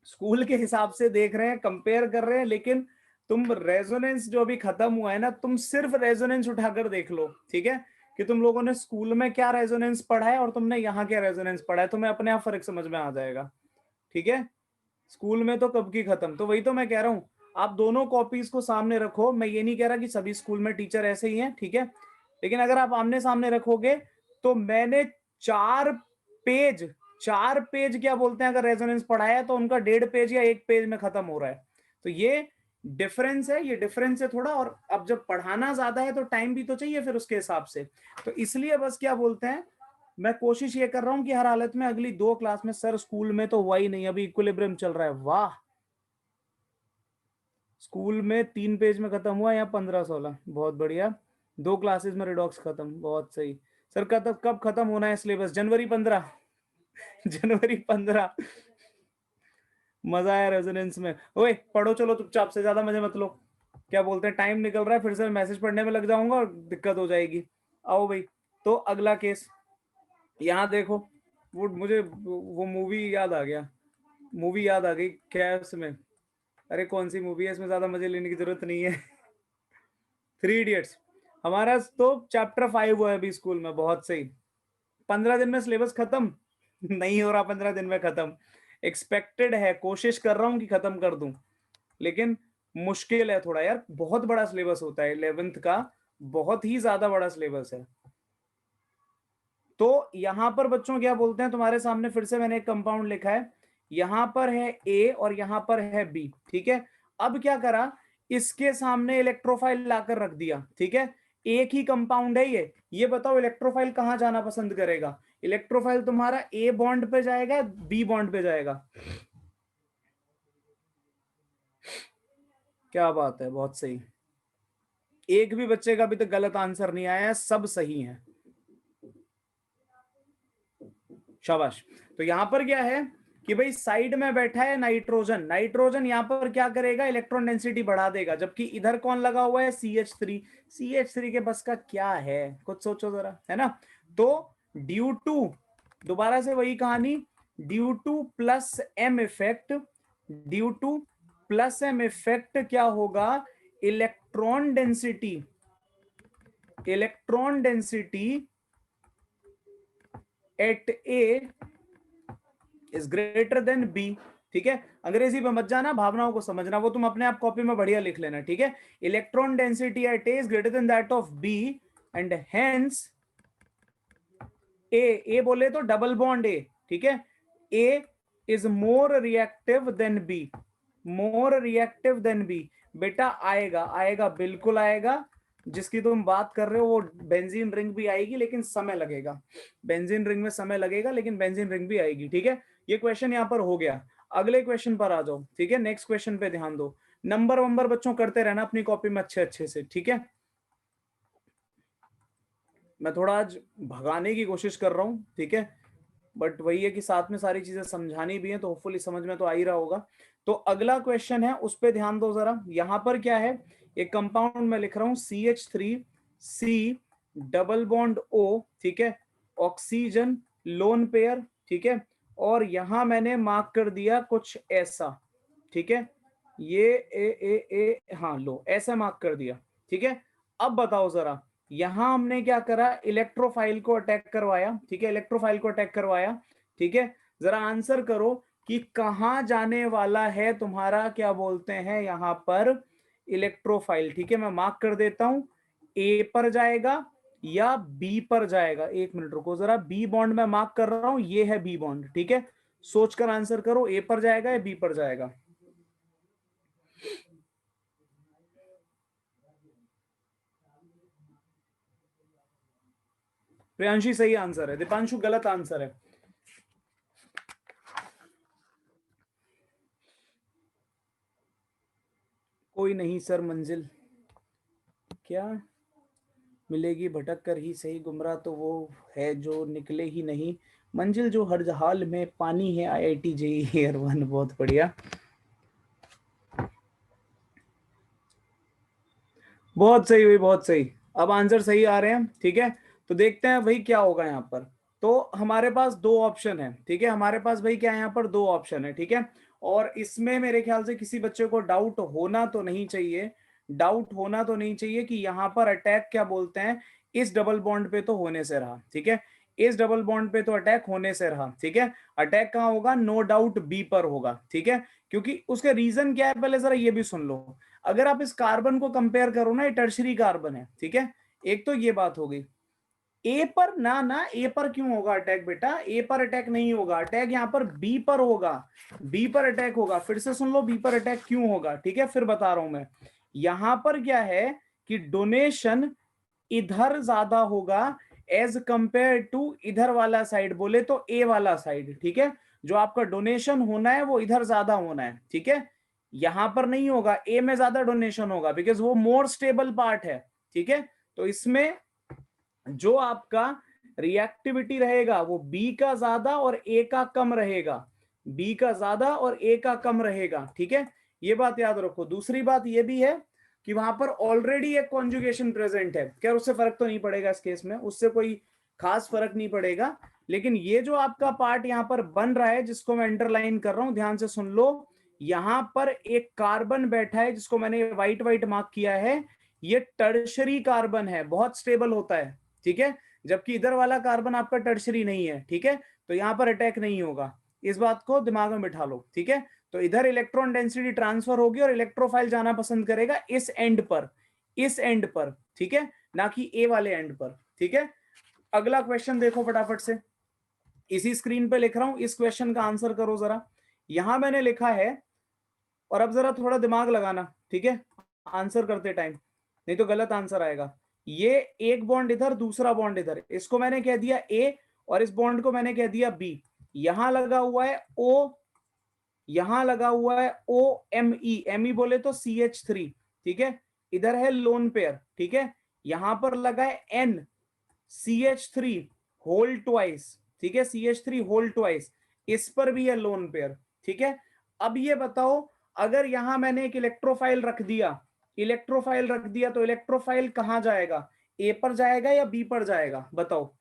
स्कूल के हिसाब से देख रहे हैं, कंपेयर कर रहे हैं, लेकिन तुम रेजोनेंस जो अभी खत्म हुआ है ना, तुम सिर्फ रेजोनेंस उठाकर देख लो, ठीक है, कि तुम लोगों ने स्कूल में क्या रेजोनेंस पढ़ा है और तुमने यहाँ क्या रेजोनेंस पढ़ा है, तुम्हें अपने आप फर्क समझ में आ जाएगा, ठीक है। स्कूल में तो कब की खत्म, तो वही तो मैं कह रहा हूँ, आप दोनों कॉपीज को सामने रखो, मैं ये नहीं कह रहा कि सभी स्कूल में टीचर ऐसे ही हैं, ठीक है, लेकिन अगर आप आमने सामने रखोगे तो मैंने 4 पेज क्या बोलते हैं, अगर रेजोनेंस पढ़ाया तो उनका 1.5 पेज या 1 पेज में खत्म हो रहा है, तो ये डिफरेंस है, ये डिफरेंस है थोड़ा। और अब जब पढ़ाना ज्यादा है तो टाइम भी तो चाहिए फिर उसके हिसाब से, तो इसलिए बस क्या बोलते हैं, मैं कोशिश ये कर रहा हूं कि हर हालत में अगली 2 क्लास में, सर स्कूल में तो हुआ ही नहीं, अभी इक्विलिब्रियम चल रहा है। वाह, स्कूल में 3 पेज में खत्म हुआ, यहाँ 15-16, बहुत बढ़िया। 2 क्लासेस में रिडॉक्स खत्म, बहुत सही। सर कब खत्म होना है सिलेबस? जनवरी 15। जनवरी 15। मजा आया रेजोनेंस में। ओए पढ़ो चलो चुपचाप से, ज्यादा मजे मत लो। क्या बोलते हैं, टाइम निकल रहा है, फिर से मैसेज पढ़ने में लग जाऊंगा और दिक्कत हो जाएगी। आओ भाई, तो अगला केस यहाँ देखो। वो मुझे वो मूवी याद आ गया, मूवी याद आ गई क्या है उसमें, अरे कौन सी मूवी है, इसमें ज्यादा मजे लेने की जरूरत नहीं है। 3 इडियट्स। हमारा तो चैप्टर 5 हुआ है अभी स्कूल में, बहुत सही। 15 दिन में सिलेबस खत्म। नहीं हो रहा 15 दिन में खत्म, एक्सपेक्टेड है, कोशिश कर रहा हूं कि खत्म कर दूं, लेकिन मुश्किल है थोड़ा यार, बहुत बड़ा सिलेबस होता है 11th का, बहुत ही ज्यादा बड़ा सिलेबस है। तो यहां पर बच्चों क्या बोलते हैं, तुम्हारे सामने फिर से मैंने एक कंपाउंड लिखा है, यहां पर है ए और यहां पर है बी, ठीक है। अब क्या करा, इसके सामने इलेक्ट्रोफाइल लाकर रख दिया, ठीक है। एक ही कंपाउंड है ये बताओ इलेक्ट्रोफाइल कहां जाना पसंद करेगा? इलेक्ट्रोफाइल तुम्हारा ए बॉन्ड पे जाएगा, बी बॉन्ड पे जाएगा? क्या बात है, बहुत सही। एक भी बच्चे का अभी तक गलत आंसर नहीं आया है, सब सही है, शाबाश। तो यहां पर क्या है कि भाई साइड में बैठा है नाइट्रोजन, नाइट्रोजन यहां पर क्या करेगा, इलेक्ट्रॉन डेंसिटी बढ़ा देगा, जबकि इधर कौन लगा हुआ है, CH3। CH3 के बस का क्या है, कुछ सोचो जरा, है ना। तो ड्यू टू, दोबारा से वही कहानी, due to plus M effect, due to plus M effect क्या होगा, electron density, electron density at A is greater than B, ठीक है। अंग्रेजी में मत जाना, भावनाओं को समझना, वो तुम अपने आप कॉपी में बढ़िया लिख लेना, ठीक है। Electron density at A is greater than that of B and hence A बोले तो डबल बॉन्ड ए, ठीक है। A is more reactive than B, more reactive than B. बेटा आएगा, आएगा, बिल्कुल आएगा, जिसकी तुम बात कर रहे हो वो बेंजीन रिंग भी आएगी, लेकिन समय लगेगा। बेंजीन रिंग में समय लगेगा, लेकिन बेंजीन रिंग भी आएगी, ठीक है। ये क्वेश्चन यहां पर हो गया। अगले क्वेश्चन पर आ जाओ, ठीक है। नेक्स्ट क्वेश्चन पे ध्यान दो, नंबर वंबर बच्चों करते रहना अपनी कॉपी में अच्छे अच्छे से, ठीक है। मैं थोड़ा आज भगाने की कोशिश कर रहा हूँ, ठीक है, बट वही है कि साथ में सारी चीजें समझानी भी है, तो होपफुली समझ में तो आ ही रहा होगा। तो अगला क्वेश्चन है, उस पर ध्यान दो जरा। यहां पर क्या है, एक कंपाउंड में लिख रहा हूं CH3C डबल बॉन्ड O, ठीक है, ऑक्सीजन लोन पेयर, ठीक है। और यहां मैंने मार्क कर दिया कुछ ऐसा, ठीक है, ये ए हाँ लो, ऐसा मार्क कर दिया, ठीक है। अब बताओ जरा, यहां हमने क्या करा, इलेक्ट्रोफाइल को अटैक करवाया, ठीक है, इलेक्ट्रोफाइल को अटैक करवाया, ठीक है। जरा आंसर करो कि कहां जाने वाला है तुम्हारा, क्या बोलते हैं यहां पर, इलेक्ट्रोफाइल, ठीक है। मैं मार्क कर देता हूं, ए पर जाएगा या बी पर जाएगा। एक मिनट रुको जरा, बी बॉन्ड में मार्क कर रहा हूं, ये है बी बॉन्ड, ठीक है। सोचकर आंसर करो, ए पर जाएगा या बी पर जाएगा। प्रियांशी सही आंसर है, दीपांशु गलत आंसर है। कोई नहीं सर, मंजिल क्या मिलेगी, भटक कर ही सही, गुमराह तो वो है जो निकले ही नहीं, मंजिल जो हर हाल में पानी है, IIT JEE ईयर 1। बहुत बढ़िया, बहुत सही हुई, बहुत सही। अब आंसर सही आ रहे हैं, ठीक है। तो देखते हैं भाई क्या होगा यहाँ पर। तो हमारे पास 2 ऑप्शन है, ठीक है, हमारे पास भाई क्या है, यहाँ पर 2 ऑप्शन है, ठीक है। और इसमें मेरे ख्याल से किसी बच्चे को डाउट होना तो नहीं चाहिए, डाउट होना तो नहीं चाहिए कि यहाँ पर अटैक क्या बोलते हैं, इस डबल बॉन्ड पे तो होने से रहा, ठीक है। इस डबल बॉन्ड पे तो अटैक होने से रहा, ठीक है। अटैक कहाँ होगा, नो डाउट बी पर होगा, ठीक है। क्योंकि उसके रीजन क्या है, पहले जरा ये भी सुन लो। अगर आप इस कार्बन को कंपेयर करो ना, ये टर्शरी कार्बन है, ठीक है। एक तो ये बात हो गई, ए पर ना ना, ए पर क्यों होगा अटैक बेटा, ए पर अटैक नहीं होगा, अटैक यहाँ पर बी पर होगा, बी पर अटैक होगा। फिर से सुन लो, बी पर अटैक क्यों होगा, ठीक है, फिर बता रहा हूं मैं। यहां पर क्या है कि डोनेशन इधर ज्यादा होगा एज कंपेयर टू इधर वाला साइड, बोले तो ए वाला साइड, ठीक है। जो आपका डोनेशन होना है वो इधर ज्यादा होना है, ठीक है। यहां पर नहीं होगा, ए में ज्यादा डोनेशन होगा बिकॉज वो मोर स्टेबल पार्ट है, ठीक है। तो इसमें जो आपका रिएक्टिविटी रहेगा वो बी का ज्यादा और ए का कम रहेगा, बी का ज्यादा और ए का कम रहेगा, ठीक है। ये बात याद रखो। दूसरी बात ये भी है कि वहां पर ऑलरेडी एक कॉन्जुगेशन प्रेजेंट है, क्या उससे फर्क तो नहीं पड़ेगा इस केस में, उससे कोई खास फर्क नहीं पड़ेगा। लेकिन ये जो आपका पार्ट यहां पर बन रहा है जिसको मैं अंडरलाइन कर रहा हूं, ध्यान से सुन लो। यहां पर एक कार्बन बैठा है जिसको मैंने व्हाइट व्हाइट मार्क किया है, ये टर्शरी कार्बन है, बहुत स्टेबल होता है, ठीक है। जबकि इधर वाला कार्बन आपका टर्शरी नहीं है, ठीक है। तो यहां पर अटैक नहीं होगा, इस बात को दिमाग में बिठा लो, ठीक है। तो इधर इलेक्ट्रॉन डेंसिटी ट्रांसफर होगी और इलेक्ट्रोफाइल जाना पसंद करेगा इस एंड पर, इस एंड पर, ठीक है, ना कि ए वाले एंड पर, ठीक है। अगला क्वेश्चन देखो फटाफट से, इसी स्क्रीन पे लिख रहा हूं, इस क्वेश्चन का आंसर करो जरा। यहां मैंने लिखा है, और अब जरा थोड़ा दिमाग लगाना, ठीक है, आंसर करते टाइम, नहीं तो गलत आंसर आएगा। ये एक बॉन्ड इधर, दूसरा बॉन्ड इधर, इसको मैंने कह दिया ए और इस बॉन्ड को मैंने कह दिया बी। यहां लगा हुआ है ओ, यहां लगा हुआ है O M E, M E बोले तो CH3, ठीक है। इधर है लोन पेयर, ठीक है। यहां पर लगा है एन CH3 होल ट्वाइस, ठीक है, CH3 होल ट्वाइस, इस पर भी है लोन पेयर, ठीक है। अब ये बताओ, अगर यहां मैंने एक इलेक्ट्रोफाइल रख दिया, इलेक्ट्रोफाइल रख दिया, तो इलेक्ट्रोफाइल कहां जाएगा, ए पर जाएगा या बी पर जाएगा, बताओ।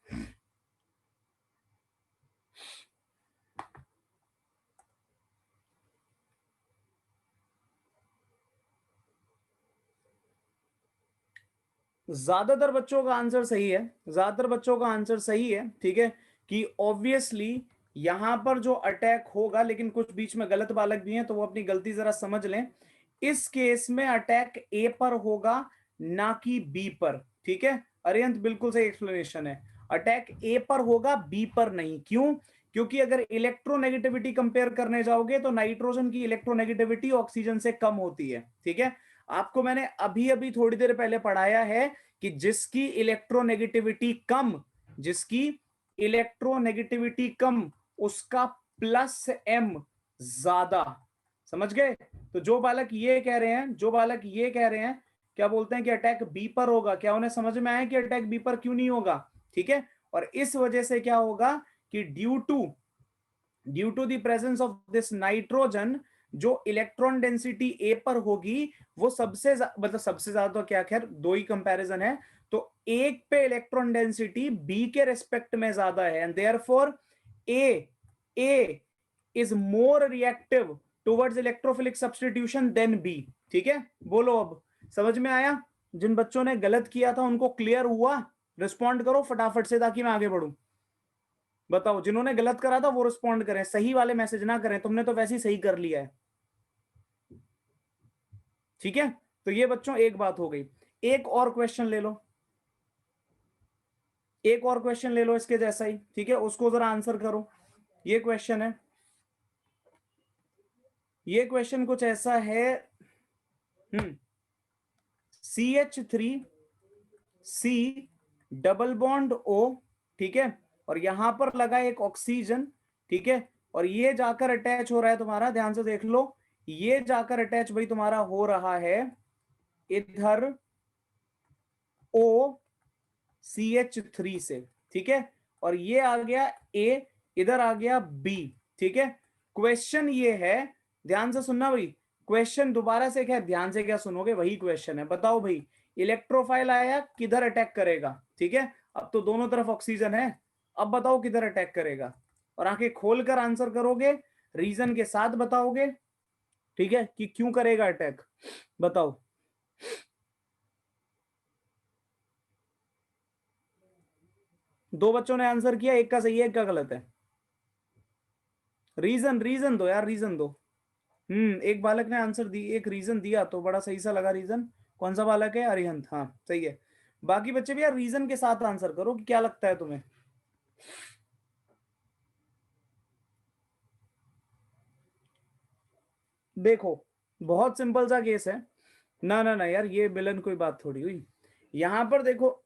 ज्यादातर बच्चों का आंसर सही है, ज्यादातर बच्चों का आंसर सही है, ठीक है। कि ऑब्वियसली यहां पर जो अटैक होगा, लेकिन कुछ बीच में गलत बालक भी हैं तो वो अपनी गलती जरा समझ लें। इस केस में अटैक ए पर होगा ना कि बी पर, ठीक है। अरियंत बिल्कुल सही एक्सप्लेनेशन है, अटैक ए पर होगा बी पर नहीं। क्यों? क्योंकि अगर इलेक्ट्रोनेगेटिविटी कंपेयर करने जाओगे तो नाइट्रोजन की इलेक्ट्रोनेगेटिविटी ऑक्सीजन से कम होती है, ठीक है। आपको मैंने अभी अभी थोड़ी देर पहले पढ़ाया है कि जिसकी इलेक्ट्रोनेगेटिविटी कम, जिसकी इलेक्ट्रोनेगेटिविटी कम, उसका प्लस एम ज्यादा, समझ गए। तो जो बालक ये कह रहे हैं, जो बालक ये कह रहे हैं, क्या बोलते हैं कि अटैक बी पर होगा, क्या उन्हें समझ में आया कि अटैक बी पर क्यों नहीं होगा, ठीक है। और इस वजह से क्या होगा कि due to the presence of this nitrogen, जो इलेक्ट्रॉन डेंसिटी ए पर होगी वो सबसे मतलब सबसे ज्यादा तो क्या, खैर दो ही कंपैरिजन है, तो एक पे इलेक्ट्रॉन डेंसिटी बी के रेस्पेक्ट में ज्यादा है, and therefore A is more reactive towards electrophilic substitution than B, ठीक है। बोलो अब समझ में आया? जिन बच्चों ने गलत किया था उनको क्लियर हुआ? रिस्पॉन्ड करो फटाफट से ताकि मैं आगे बढ़ूं। बताओ, जिन्होंने गलत करा था वो रिस्पॉन्ड करें, सही वाले मैसेज ना करें, तुमने तो वैसे ही सही कर लिया है, ठीक है। तो ये बच्चों एक बात हो गई। एक और क्वेश्चन ले लो, एक और क्वेश्चन ले लो इसके जैसा ही, ठीक है, उसको जरा आंसर करो। ये क्वेश्चन है, ये क्वेश्चन कुछ ऐसा है, CH3C डबल बॉन्ड O, ठीक है, और यहां पर लगा एक ऑक्सीजन, ठीक है, और ये जाकर अटैच हो रहा है तुम्हारा, ध्यान से देख लो, ये जाकर अटैच भाई तुम्हारा हो रहा है इधर OCH3 से, ठीक है, और ये आ गया A, इधर आ गया B, ठीक है। क्वेश्चन ये है, ध्यान से सुनना भाई, क्वेश्चन दोबारा से क्या, ध्यान से क्या सुनोगे, वही क्वेश्चन है। बताओ भाई, इलेक्ट्रोफाइल आया, किधर अटैक करेगा, ठीक है। अब तो दोनों तरफ ऑक्सीजन है, अब बताओ किधर अटैक करेगा, और आंखें खोलकर आंसर करोगे, रीजन के साथ बताओगे, ठीक है, कि क्यों करेगा अटैक, बताओ। दो बच्चों ने आंसर किया, एक का सही है एक का गलत है। रीजन रीजन दो यार, रीजन दो। एक बालक ने आंसर दी, एक रीजन दिया तो बड़ा सही सा लगा रीजन। कौन सा बालक है? अरिहंत, हाँ सही है। बाकी बच्चे भी यार रीजन के साथ आंसर करो कि क्या लगता है तुम्हें। देखो बहुत सिंपल सा केस है। ना ना ना यार, ये मिलन कोई बात थोड़ी हुई। यहां पर देखो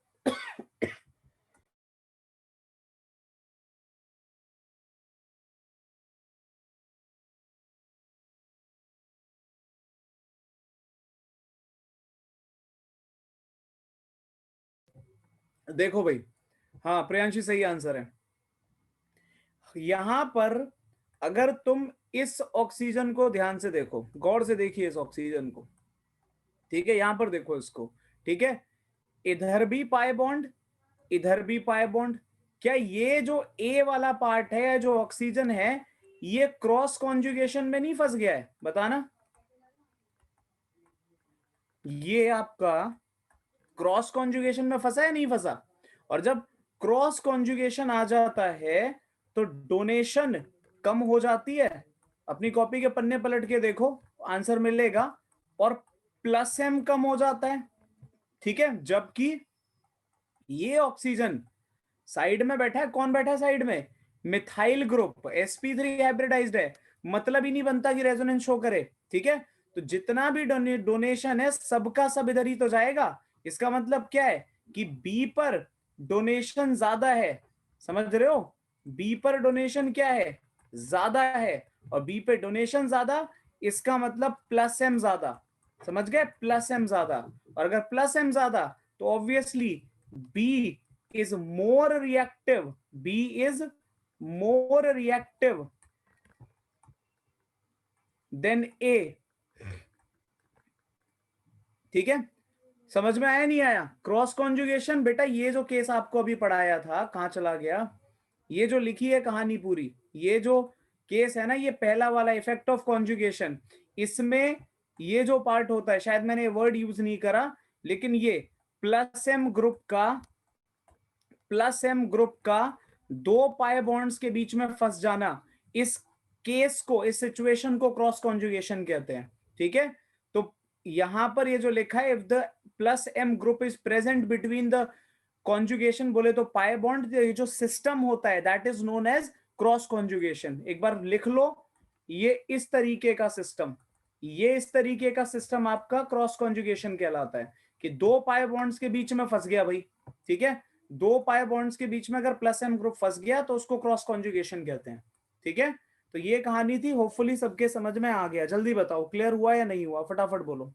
देखो भाई, हाँ प्रियांशी सही आंसर है। यहां पर अगर तुम इस ऑक्सीजन को ध्यान से देखो, गौर से देखिए इस ऑक्सीजन को, ठीक है, यहां पर देखो इसको, ठीक है, इधर भी पाई बॉन्ड, इधर भी पाई बॉन्ड। क्या ये जो ए वाला पार्ट है, जो ऑक्सीजन है, ये क्रॉस कॉन्जुगेशन में नहीं फंस गया है, बताना। ये आपका क्रॉस कॉन्जुगेशन में फंसा है नहीं फंसा? और जब क्रॉस कॉन्जुगेशन आ जाता है तो डोनेशन कम हो जाती है। अपनी कॉपी के पन्ने पलट के देखो, आंसर मिलेगा। और प्लस एम कम हो जाता है, ठीक है। जबकि ये ऑक्सीजन साइड में बैठा है, कौन बैठा है साइड में? मिथाइल ग्रुप, sp3 हाइब्रिडाइज्ड है। मतलब ही नहीं बनता कि रेजोनेंस शो करे, ठीक है। तो जितना भी डोनेशन है सबका सब इधर ही तो जाएगा। इसका मतलब क्या है कि बी पर डोनेशन ज्यादा है, समझ रहे हो? बी पर डोनेशन क्या है, ज्यादा है। और बी पे डोनेशन ज्यादा, इसका मतलब प्लस एम ज्यादा, समझ गए? प्लस एम ज्यादा। और अगर प्लस एम ज्यादा तो obviously B is more reactive, B is more reactive than A, ठीक है। समझ में आया नहीं आया? क्रॉस कॉन्जुगेशन बेटा, ये जो केस आपको अभी पढ़ाया था कहां चला गया? ये जो लिखी है कहानी पूरी, ये जो केस है ना, ये पहला वाला इफेक्ट ऑफ कॉन्जुगेशन। इसमें ये जो पार्ट होता है, शायद मैंने वर्ड यूज नहीं करा, लेकिन ये प्लस एम ग्रुप का, प्लस एम ग्रुप का दो पाई बॉन्ड्स के बीच में फंस जाना, इस केस को, इस सिचुएशन को क्रॉस कॉन्जुगेशन कहते हैं, ठीक है। तो यहां पर ये जो लिखा है, if the plus M group is present between the conjugation, बोले तो पाई बॉन्ड, ये जो सिस्टम होता है that is known as cross conjugation. एक बार लिख लो, ये इस तरीके का सिस्टम, ये इस तरीके का सिस्टम आपका क्रॉस कॉन्जुगेशन कहलाता है। कि दो पाई बॉन्ड्स के बीच में फंस गया भाई, ठीक है। दो पाई बॉन्ड्स के बीच में अगर प्लस एम ग्रुप फंस गया तो उसको क्रॉस कॉन्जुगेशन कहते हैं, ठीक है। तो ये कहानी थी, होपफुली सबके समझ में आ गया। जल्दी बताओ क्लियर हुआ या नहीं हुआ, फटाफट बोलो।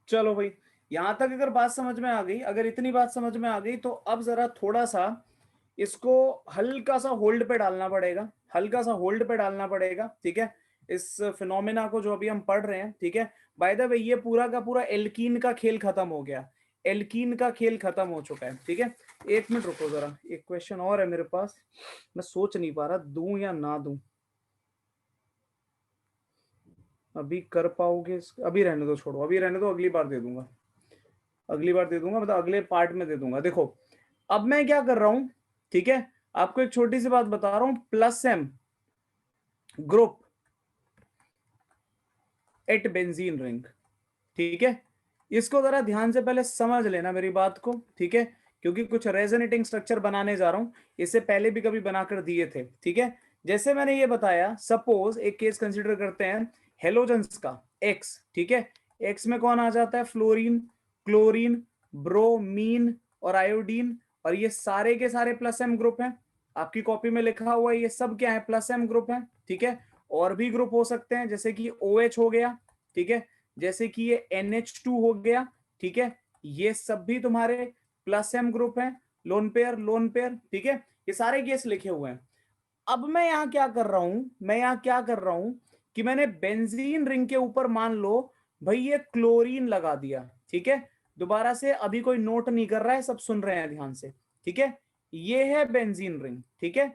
चलो भाई, यहां तक अगर बात समझ में आ गई, अगर इतनी बात समझ में आ गई, तो अब जरा थोड़ा सा इसको हल्का सा होल्ड पे डालना पड़ेगा, हल्का सा होल्ड पे डालना पड़ेगा, ठीक है। इस फिनोमेना को जो अभी हम पढ़ रहे हैं, ठीक है। बाय द वे, ये पूरा का पूरा एल्कीन का खेल खत्म हो गया, एल्कीन का खेल खत्म हो चुका है, ठीक है। एक मिनट रुको जरा, एक क्वेश्चन और है मेरे पास, मैं सोच नहीं पा रहा दूं या ना दूं। अभी कर पाओगे? अभी रहने दो, छोड़ो, अभी रहने दो, अगली बार दे दूंगा, अगली बार दे दूंगा, मतलब अगले पार्ट में दे दूंगा। देखो अब मैं क्या कर रहा हूं, ठीक है, आपको एक छोटी सी बात बता रहा हूं। Plus M group at benzene ring, ठीक है। इसको जरा ध्यान से पहले समझ लेना मेरी बात को, ठीक है, क्योंकि कुछ रेजोनेटिंग स्ट्रक्चर बनाने जा रहा हूं, इससे पहले भी कभी बनाकर दिए थे, ठीक है। जैसे मैंने ये बताया, सपोज एक केस कंसीडर करते हैं हेलोजेंस का, एक्स, ठीक है। एक्स में कौन आ जाता है? फ्लोरीन, क्लोरीन, ब्रोमीन और आयोडीन। और ये सारे के सारे प्लस एम ग्रुप हैं, आपकी कॉपी में लिखा हुआ है, ये सब क्या है? प्लस एम ग्रुप है, ठीक है। और भी ग्रुप हो सकते हैं, जैसे कि OH हो गया, ठीक है, जैसे कि ये NH2 हो गया, ठीक है। ये सब भी तुम्हारे प्लस एम ग्रुप है, लोन पेयर, लोन पेयर, ठीक है। ये सारे केस लिखे हुए हैं। अब मैं यहां क्या कर रहा हूं, मैं यहां क्या कर रहा हूं कि मैंने बेंजीन रिंग के ऊपर मान लो भाई ये क्लोरीन लगा दिया, ठीक है। दोबारा से, अभी कोई नोट नहीं कर रहा है, सब सुन रहे हैं ध्यान से, ठीक है। ये है बेंजीन रिंग, ठीक है।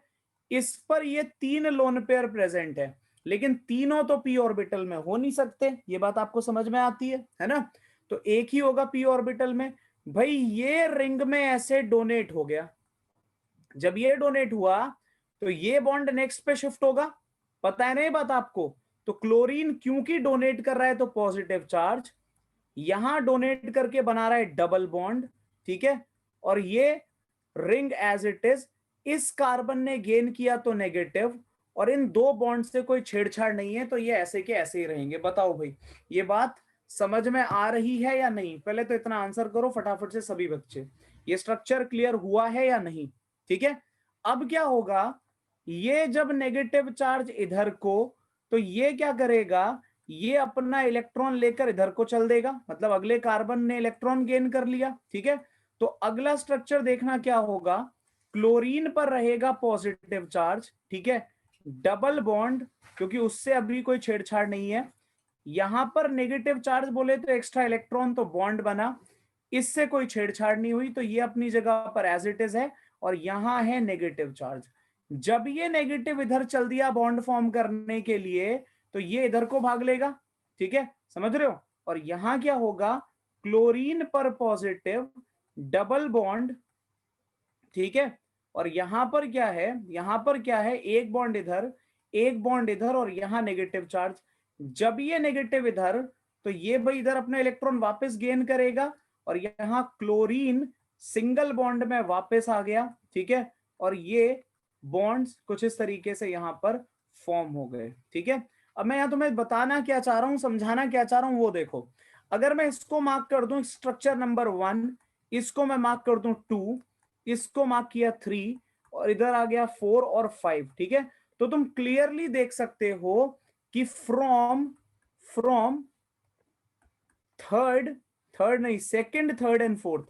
इस पर ये तीन लोन पेयर प्रेजेंट है, लेकिन तीनों तो पी ऑर्बिटल में हो नहीं सकते, ये बात आपको समझ में आती है ना? तो एक ही होगा पी ऑर्बिटल में। भाई ये रिंग में ऐसे डोनेट हो गया, जब ये डोनेट हुआ तो ये बॉन्ड नेक्स्ट पे शिफ्ट होगा, पता है नहीं बात आपको? तो क्लोरीन क्योंकि डोनेट कर रहा है तो पॉजिटिव चार्ज, यहां डोनेट करके बना रहा है डबल बॉन्ड, ठीक है, और ये रिंग एज इट इज, इस कार्बन ने गेन किया तो नेगेटिव, और इन दो बॉन्ड से कोई छेड़छाड़ नहीं है, तो ये ऐसे के ऐसे ही रहेंगे। बताओ भाई, ये बात समझ में आ रही है या नहीं? पहले तो इतना आंसर करो फटाफट से सभी बच्चे, ये स्ट्रक्चर क्लियर हुआ है या नहीं? ठीक है, अब क्या होगा, ये जब नेगेटिव चार्ज इधर को, तो ये क्या करेगा, ये अपना इलेक्ट्रॉन लेकर इधर को चल देगा, मतलब अगले कार्बन ने इलेक्ट्रॉन गेन कर लिया, ठीक है। तो अगला स्ट्रक्चर देखना क्या होगा, क्लोरीन पर रहेगा पॉजिटिव चार्ज, ठीक है, डबल बॉन्ड, क्योंकि उससे अभी कोई छेड़छाड़ नहीं है। यहां पर नेगेटिव चार्ज बोले तो एक्स्ट्रा इलेक्ट्रॉन, तो बॉन्ड बना, इससे कोई छेड़छाड़ नहीं हुई, तो ये अपनी जगह पर एज इट इज है, और यहां है नेगेटिव चार्ज। जब ये नेगेटिव इधर चल दिया बॉन्ड फॉर्म करने के लिए, तो ये इधर को भाग लेगा, ठीक है, समझ रहे हो। और यहां क्या होगा, क्लोरीन पर पॉजिटिव डबल बॉन्ड, ठीक है, और यहां पर क्या है, यहां पर क्या है, एक बॉन्ड इधर, एक बॉन्ड इधर, और यहां नेगेटिव चार्ज। जब ये नेगेटिव इधर, तो ये भाई इधर अपना इलेक्ट्रॉन वापस गेन करेगा, और यहां क्लोरीन सिंगल बॉन्ड में वापस आ गया, ठीक है, और ये बॉन्ड्स कुछ इस तरीके से यहां पर फॉर्म हो गए, ठीक है। अब मैं यहां तुम्हें बताना क्या चाह रहा हूं, समझाना क्या चाह रहा हूं, वो देखो। अगर मैं इसको मार्क कर दूं स्ट्रक्चर नंबर 1, इसको मैं मार्क कर दूं 2, इसको मार्क किया 3, और इधर आ गया 4 और 5, ठीक है। तो तुम क्लियरली देख सकते हो कि फ्रॉम फ्रॉम थर्ड, थर्ड नहीं, second third and fourth,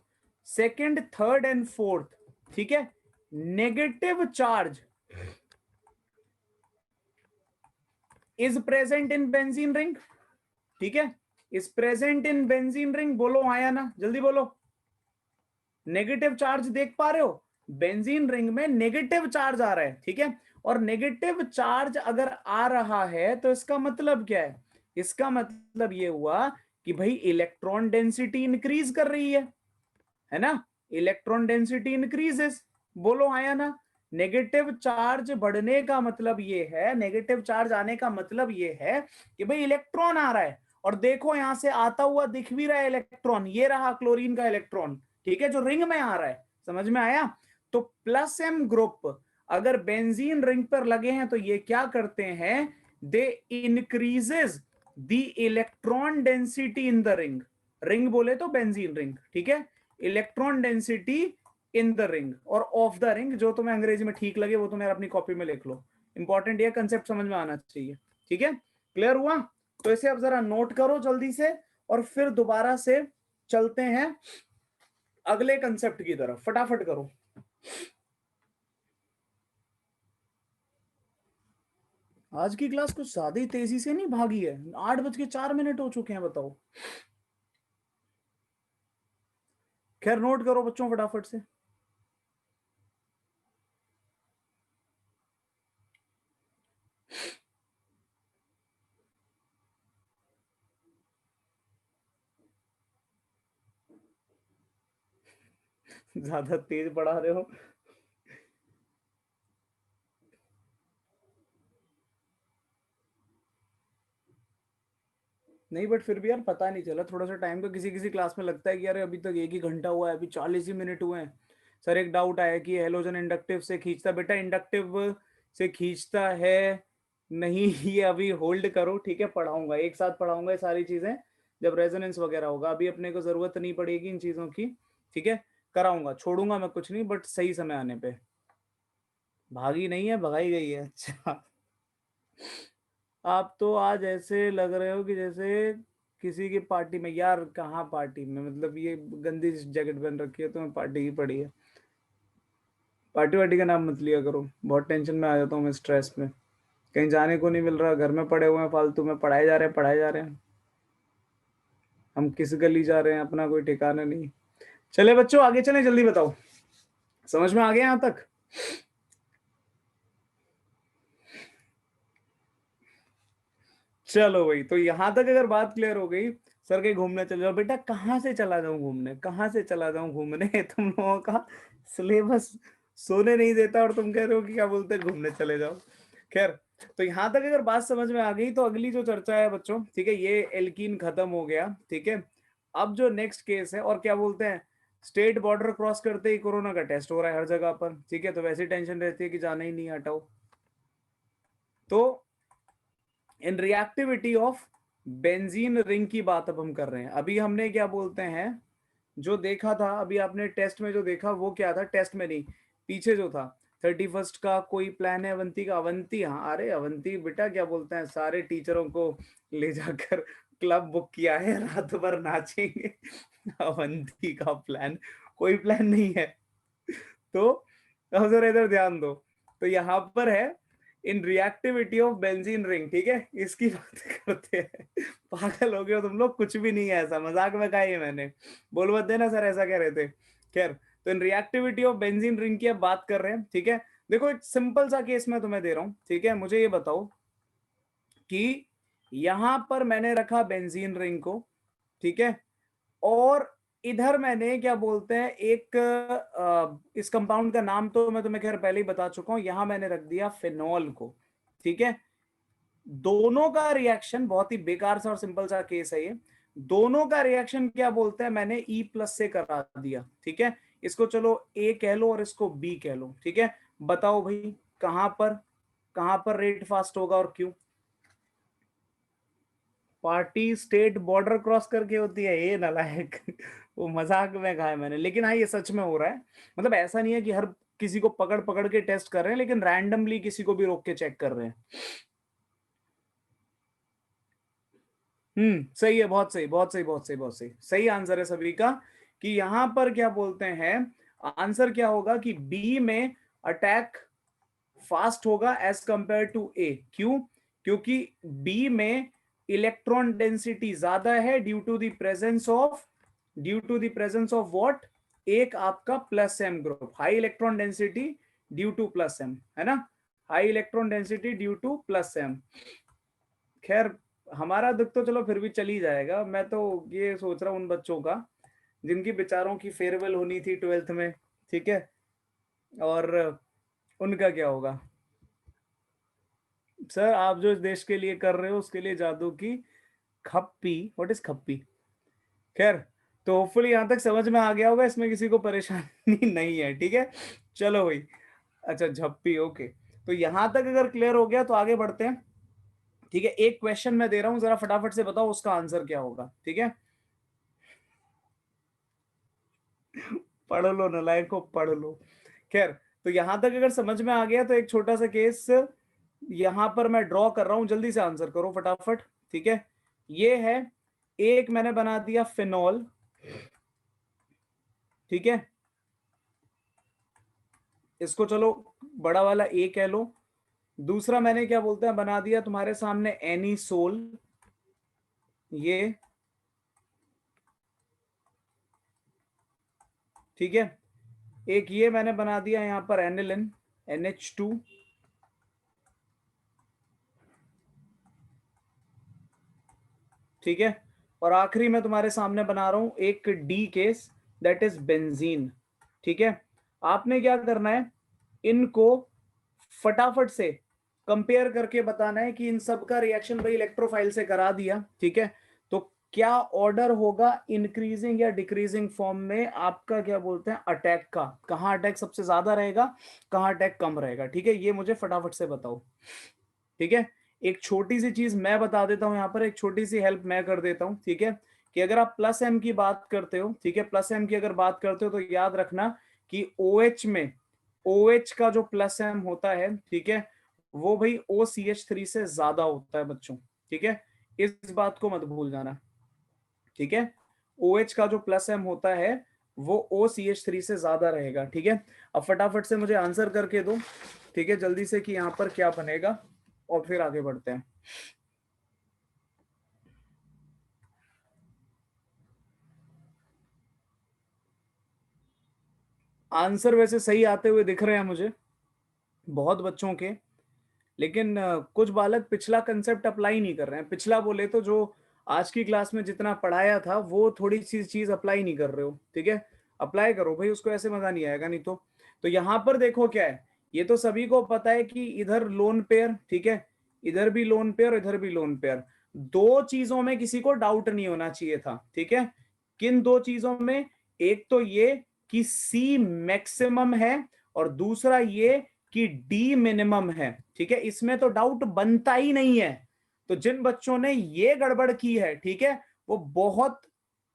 second third and fourth, ठीक है, negative charge is present in benzene ring, ठीक है, is present in benzene ring. बोलो आया ना, जल्दी बोलो। नेगेटिव चार्ज देख पा रहे हो, बेंजीन रिंग में नेगेटिव चार्ज आ रहा है, ठीक है। और नेगेटिव चार्ज अगर आ रहा है तो इसका मतलब क्या है, इसका मतलब ये हुआ कि भाई इलेक्ट्रॉन डेंसिटी इंक्रीज कर रही है ना, इलेक्ट्रॉन डेंसिटी इंक्रीजेस। बोलो आया ना, नेगेटिव चार्ज बढ़ने का मतलब ये है, नेगेटिव चार्ज आने का मतलब ये है कि भाई इलेक्ट्रॉन आ रहा है, और देखो यहां से आता हुआ दिख भी रहा है इलेक्ट्रॉन, ये रहा क्लोरीन का इलेक्ट्रॉन, ठीक है, जो रिंग में आ रहा है, समझ में आया। तो प्लस एम ग्रुप अगर बेंजीन रिंग पर लगे हैं तो ये क्या करते हैं, they increases the electron density in the ring, ring बोले तो बेंजीन रिंग, ठीक है, electron density in the ring और ऑफ द रिंग, जो तुम्हें अंग्रेजी में ठीक लगे वो तुम्हें अपनी कॉपी में लिख लो, इंपॉर्टेंट ये कंसेप्ट समझ में आना चाहिए, ठीक है, क्लियर हुआ। तो इसे अब जरा नोट करो जल्दी से, और फिर दोबारा से चलते हैं अगले कंसेप्ट की तरफ, फटाफट करो। आज की क्लास कुछ ज्यादा ही तेजी से नहीं भागी है, 8:04 हो चुके हैं, बताओ। खैर नोट करो बच्चों फटाफट से। ज्यादा तेज पढ़ा रहे हो। नहीं बट फिर भी यार पता नहीं चला, थोड़ा सा टाइम तो किसी किसी क्लास में लगता है कि यार अभी तक 1 ही घंटा हुआ है, अभी 40 ही मिनट हुए हैं। सर एक डाउट आया कि हेलोजन इंडक्टिव से खींचता, बेटा इंडक्टिव से खींचता है नहीं। ये अभी होल्ड करो, ठीक है, पढ़ाऊंगा, एक साथ पढ़ाऊंगा ये सारी चीजें, जब रेजोनेंस वगैरह होगा, अभी अपने को जरूरत नहीं पड़ेगी इन चीजों की, ठीक है, कराऊंगा, छोड़ूंगा मैं कुछ नहीं, बट सही समय आने पे। भागी नहीं है, भगाई गई है, अच्छा। आप तो आज ऐसे लग रहे हो कि जैसे किसी की पार्टी में, यार कहाँ पार्टी में, मतलब ये गंदी जैकेट पहन रखी है तो मैं पार्टी की पड़ी है। पार्टी वार्टी का नाम मत लिया करो, बहुत टेंशन में आ जाता हूँ मैं, स्ट्रेस में, कहीं जाने को नहीं मिल रहा, घर में पड़े हुए हैं फालतू में, पढ़ाए जा रहे हैं पढ़ाए जा रहे हैं, हम किस गली जा रहे हैं अपना कोई ठिकाना नहीं। चले बच्चों आगे चले, जल्दी बताओ, समझ में आ गया यहाँ तक? चलो भाई, तो यहां तक अगर बात क्लियर हो गई, सर कहीं घूमने चले जाओ, बेटा कहाँ से चला जाऊं घूमने, कहाँ से चला जाऊं घूमने? तुम लोगों का सिलेबस सोने नहीं देता, और तुम कह रहे हो कि क्या बोलते हैं घूमने चले जाओ। खैर तो यहां तक अगर बात समझ में आ गई तो अगली जो चर्चा है बच्चों, ठीक है, ये एल्कीन खत्म हो गया, ठीक है। अब जो नेक्स्ट केस है, और क्या बोलते हैं, स्टेट बॉर्डर क्रॉस करते ही कोरोना का टेस्ट हो रहा है हर जगह पर, ठीक है, तो वैसी टेंशन रहती है कि जाना ही नहीं, हटाओ। तो इन रिएक्टिविटी ऑफ बेंजीन रिंग की बात अब हम कर रहे हैं। अभी हमने क्या बोलते हैं, जो देखा था अभी आपने टेस्ट में जो देखा वो क्या था, टेस्ट में नहीं, पीछे जो था 31st का कोई प्लान है अवंती का? अवंती, हाँ, अरे अवंती बेटा क्या बोलते हैं, सारे टीचरों को ले जाकर क्लब बुक किया है, रात भर नाचेंगे। अवंती का प्लान, कोई प्लान नहीं है। तो अब जरा इधर ध्यान दो, तो यहाँ पर है इन रिएक्टिविटी ऑफ बेंजीन रिंग, ठीक है, इसकी बात करते हैं। पागल हो गए हो तुम लोग, कुछ भी नहीं है ऐसा, मजाक में कहा है मैंने, बोल मत देना सर ऐसा कह रहे थे। खैर, तो इन रिएक्टिविटी ऑफ बेंजीन रिंग की अब बात कर रहे हैं, ठीक है। देखो एक सिंपल सा केस मैं तुम्हें दे रहा हूं, ठीक है, मुझे ये बताओ कि यहां पर मैंने रखा बेंजीन रिंग को, ठीक है, और इधर मैंने क्या बोलते हैं एक इस कंपाउंड का नाम तो मैं तुम्हें खैर पहले ही बता चुका हूं, यहां मैंने रख दिया फिनॉल को, ठीक है। दोनों का रिएक्शन बहुत ही बेकार सा और सिंपल सा केस है ये, दोनों का रिएक्शन क्या बोलते हैं, मैंने E प्लस से करा दिया, ठीक है। इसको चलो A कह लो और इसको B कह लो, ठीक है। बताओ भाई कहां पर रेट फास्ट होगा और क्यों? पार्टी स्टेट बॉर्डर क्रॉस करके होती है, ये नालायक। वो मजाक में कहा है मैंने, लेकिन हाँ ये सच में हो रहा है। मतलब ऐसा नहीं है कि हर किसी को पकड़ पकड़ के टेस्ट कर रहे हैं, लेकिन रैंडमली किसी को भी रोक के चेक कर रहे हैं। सही है, बहुत सही, बहुत सही, बहुत सही, बहुत सही, सही आंसर है सभी का। कि यहां पर क्या बोलते हैं, आंसर क्या होगा कि बी में अटैक फास्ट होगा एज कंपेयर टू ए। क्यों? क्योंकि बी में इलेक्ट्रॉन डेंसिटी ज्यादा है due to the presence of what, एक आपका plus M group, high electron density due to plus M, है ना, high electron density due to plus M. खैर, हमारा दुख तो चलो फिर भी चल ही जाएगा। मैं तो ये सोच रहा हूँ उन बच्चों का जिनकी बेचारों की फेयरवेल होनी थी 12th में, ठीक है, और उनका क्या होगा। सर आप जो इस देश के लिए कर रहे हो उसके लिए जादू की खप्पी, व्हाट इज खप्पी? खैर, तो होपफुली यहां तक समझ में आ गया होगा, इसमें किसी को परेशानी नहीं है, ठीक है। चलो भाई, अच्छा झप्पी, ओके। तो यहां तक अगर क्लियर हो गया तो आगे बढ़ते हैं, ठीक है। एक क्वेश्चन मैं दे रहा हूं, जरा फटाफट से बताओ उसका आंसर क्या होगा, ठीक है। पढ़ लो नालायक को, पढ़ लो। खैर, तो यहां तक अगर समझ में आ गया तो एक छोटा सा केस यहां पर मैं ड्रॉ कर रहा हूं, जल्दी से आंसर करो फटाफट, ठीक है। ये है, एक मैंने बना दिया फिनॉल, ठीक है, इसको चलो बड़ा वाला ए कह लो। दूसरा मैंने क्या बोलते हैं बना दिया तुम्हारे सामने एनीसोल, ये, ठीक है। एक ये मैंने बना दिया यहां पर एनिलिन, NH2, ठीक है। और आखिरी मैं तुम्हारे सामने बना रहा हूं एक D case, that is benzene, ठीक है। आपने क्या करना है, इनको फटाफट से कंपेयर करके बताना है कि इन सब का रिएक्शन भाई इलेक्ट्रोफाइल से करा दिया, ठीक है। तो क्या ऑर्डर होगा इंक्रीजिंग या डिक्रीजिंग फॉर्म में आपका, क्या बोलते हैं, अटैक का, कहां अटैक सबसे ज्यादा रहेगा, कहां अटैक कम रहेगा, ठीक है, ये मुझे फटाफट से बताओ, ठीक है। एक छोटी सी चीज मैं बता देता हूं, यहां पर एक छोटी सी हेल्प मैं कर देता हूं, ठीक है। कि अगर आप प्लस एम की बात करते हो, ठीक है, प्लस एम की अगर बात करते हो तो याद रखना कि OH में, OH का जो प्लस एम होता है, ठीक है, वो भाई OCH3 से ज्यादा होता है बच्चों, ठीक है, इस बात को मत भूल जाना, ठीक है। OH का जो प्लस एम होता है वो OCH3 से ज्यादा रहेगा, ठीक है। अब फटाफट से मुझे आंसर करके दो, ठीक है, जल्दी से, कि यहाँ पर क्या बनेगा, और फिर आगे बढ़ते हैं। आंसर वैसे सही आते हुए दिख रहे हैं मुझे बहुत बच्चों के, लेकिन कुछ बालक पिछला कंसेप्ट अप्लाई नहीं कर रहे हैं। पिछला बोले तो जो आज की क्लास में जितना पढ़ाया था वो थोड़ी सी चीज अप्लाई नहीं कर रहे हो, ठीक है। अप्लाई करो भाई उसको, ऐसे मजा नहीं आएगा नहीं तो। तो यहां पर देखो क्या है, ये तो सभी को पता है कि इधर लोन पेयर, ठीक है, इधर भी लोन पेयर, इधर भी लोन पेयर। दो चीजों में किसी को डाउट नहीं होना चाहिए था, ठीक है। किन दो चीजों में? एक तो ये कि सी मैक्सिमम है, और दूसरा ये कि डी मिनिमम है, ठीक है। इसमें तो डाउट बनता ही नहीं है। तो जिन बच्चों ने ये गड़बड़ की है, ठीक है, वो बहुत,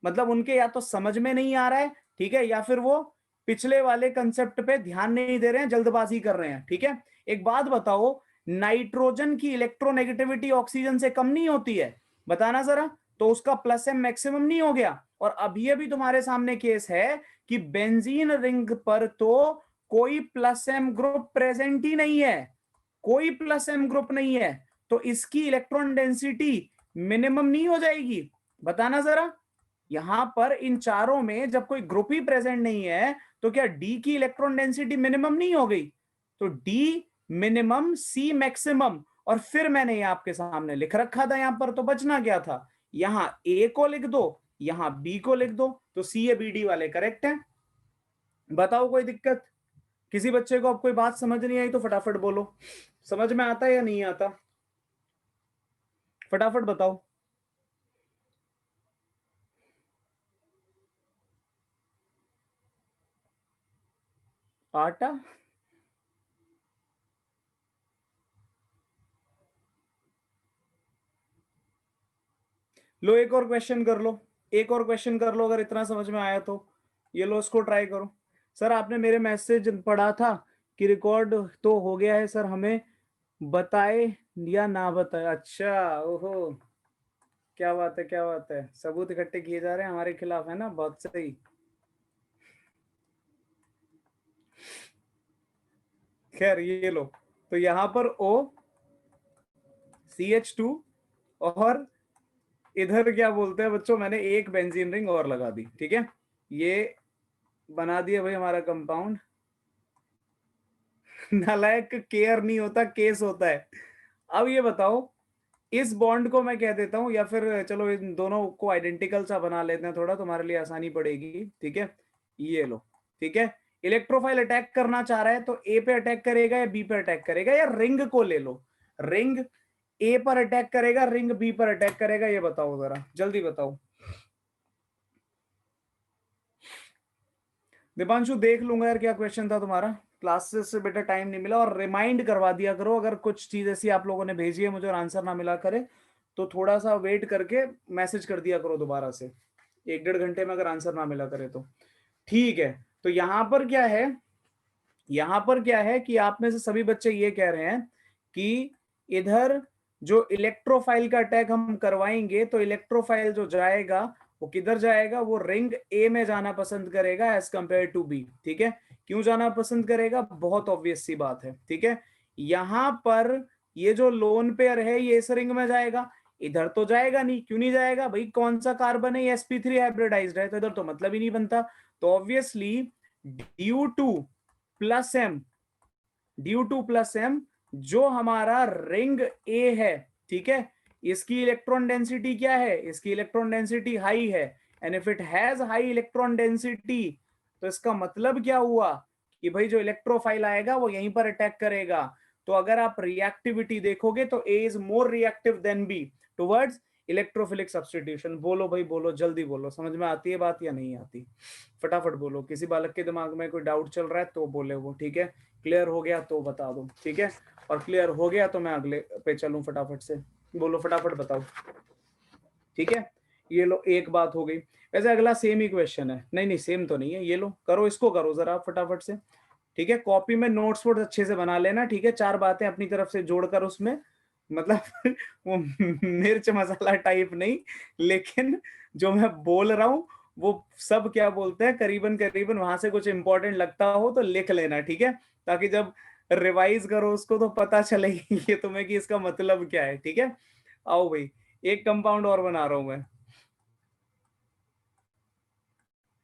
मतलब उनके या तो समझ में नहीं आ रहा है, ठीक है, या फिर वो पिछले वाले कंसेप्ट पे ध्यान नहीं दे रहे हैं, जल्दबाजी कर रहे हैं, ठीक है। एक बात बताओ, नाइट्रोजन की इलेक्ट्रोनेगेटिविटी ऑक्सीजन से कम नहीं होती है? बताना जरा। तो उसका प्लस एम मैक्सिमम नहीं हो गया? और अब ये भी तुम्हारे सामने केस है कि बेंजीन रिंग पर तो कोई प्लस एम ग्रुप प्रेजेंट ही नहीं है, कोई प्लस एम ग्रुप नहीं है। तो इसकी इलेक्ट्रॉन डेंसिटी मिनिमम नहीं हो जाएगी? बताना जरा। यहां पर इन चारों में जब कोई ग्रुप ही प्रेजेंट नहीं है, तो क्या डी की इलेक्ट्रॉन डेंसिटी मिनिमम नहीं हो गई? तो डी मिनिमम सी मैक्सिमम। और फिर मैंने ये आपके सामने लिख रखा था, यहां पर तो बचना क्या था, यहां ए को लिख दो, यहां बी को लिख दो, तो सी ए बी डी वाले करेक्ट है। बताओ कोई दिक्कत? किसी बच्चे को अब कोई बात समझ नहीं आई तो फटाफट बोलो, समझ में आता है या नहीं आता, फटाफट बताओ। आटा? लो एक और क्वेश्चन कर लो, एक और क्वेश्चन कर लो, अगर इतना समझ में आया तो। ये लो, इसको ट्राई करो। सर आपने मेरे मैसेज पढ़ा था कि रिकॉर्ड तो हो गया है सर, हमें बताए या ना बताए? अच्छा, ओहो, क्या बात है, क्या बात है, सबूत इकट्ठे किए जा रहे हैं हमारे खिलाफ, है ना, बहुत सही। खैर ये लो, तो यहां पर O CH2, और इधर क्या बोलते हैं बच्चों, मैंने एक बेंजीन रिंग और लगा दी, ठीक है। ये बना दिया भाई हमारा कंपाउंड। नालायक केयर नहीं होता, केस होता है। अब ये बताओ, इस बॉन्ड को मैं कह देता हूं, या फिर चलो इन दोनों को आइडेंटिकल सा बना लेते हैं, थोड़ा तुम्हारे लिए आसानी पड़ेगी, ठीक है। ये लो, ठीक है। इलेक्ट्रोफाइल अटैक करना चाह रहा है तो ए पे अटैक करेगा या बी पे अटैक करेगा? या रिंग को ले लो, रिंग ए पर अटैक करेगा, रिंग बी पर अटैक करेगा? ये बताओ जरा, जल्दी बताओ। दीपांशु देख लूंगा यार क्या क्वेश्चन था तुम्हारा, क्लासेस से बेटा टाइम नहीं मिला। और रिमाइंड करवा दिया करो, अगर कुछ चीज ऐसी आप लोगों ने भेजी है मुझे और आंसर ना मिला करे, तो थोड़ा सा वेट करके मैसेज कर दिया करो दोबारा से, एक डेढ़ घंटे में अगर आंसर ना मिला करे तो, ठीक है। तो यहां पर क्या है, यहां पर क्या है कि आप में से सभी बच्चे ये कह रहे हैं कि इधर जो इलेक्ट्रोफाइल का अटैक हम करवाएंगे, तो इलेक्ट्रोफाइल जो जाएगा वो किधर जाएगा, वो रिंग ए में जाना पसंद करेगा एज कंपेयर टू बी, ठीक है। क्यों जाना पसंद करेगा? बहुत ऑब्वियस सी बात है, ठीक है। यहां पर ये जो लोन पेयर है ये इस रिंग में जाएगा, इधर तो जाएगा नहीं। क्यों नहीं जाएगा भाई, कौन सा कार्बन है, sp3 हाइब्रिडाइज्ड है, तो इधर तो मतलब ही नहीं बनता। तो obviously due to plus M, due to plus M, जो हमारा रिंग ए है, ठीक है, इसकी इलेक्ट्रॉन डेंसिटी क्या है, इसकी इलेक्ट्रॉन डेंसिटी हाई है। And if it has high electron density, तो इसका मतलब क्या हुआ कि भाई जो इलेक्ट्रोफाइल आएगा वो यहीं पर अटैक करेगा। तो अगर आप रिएक्टिविटी देखोगे तो A is more reactive than B towards electrophilic substitution. बोलो भाई बोलो, जल्दी बोलो, समझ में आती है बात या नहीं आती, फटाफट बोलो। किसी बालक के दिमाग में कोई डाउट चल रहा है तो बोले वो, ठीक है। क्लियर हो गया तो बता दो, ठीक है। और क्लियर हो गया तो मैं अगले पे चलूं फटाफट से, बोलो फटाफट बताओ, ठीक है। ये लो, एक बात हो गई। वैसे अगला सेम ही क्वेश्चन है, नहीं नहीं सेम तो नहीं है, ये लो करो, इसको करो जरा फटाफट से, ठीक है। कॉपी में नोट्स वोट्स अच्छे से बना लेना, ठीक है। चार बातें अपनी तरफ से जोड़कर उसमें, मतलब वो मिर्च मसाला टाइप नहीं, लेकिन जो मैं बोल रहा हूँ वो सब क्या बोलते हैं, करीबन करीबन वहां से कुछ इंपॉर्टेंट लगता हो तो लिख लेना, ठीक है। ताकि जब रिवाइज करो उसको तो पता चले ये तुम्हें कि इसका मतलब क्या है, ठीक है। आओ भाई, एक कंपाउंड और बना रहा हूं मैं,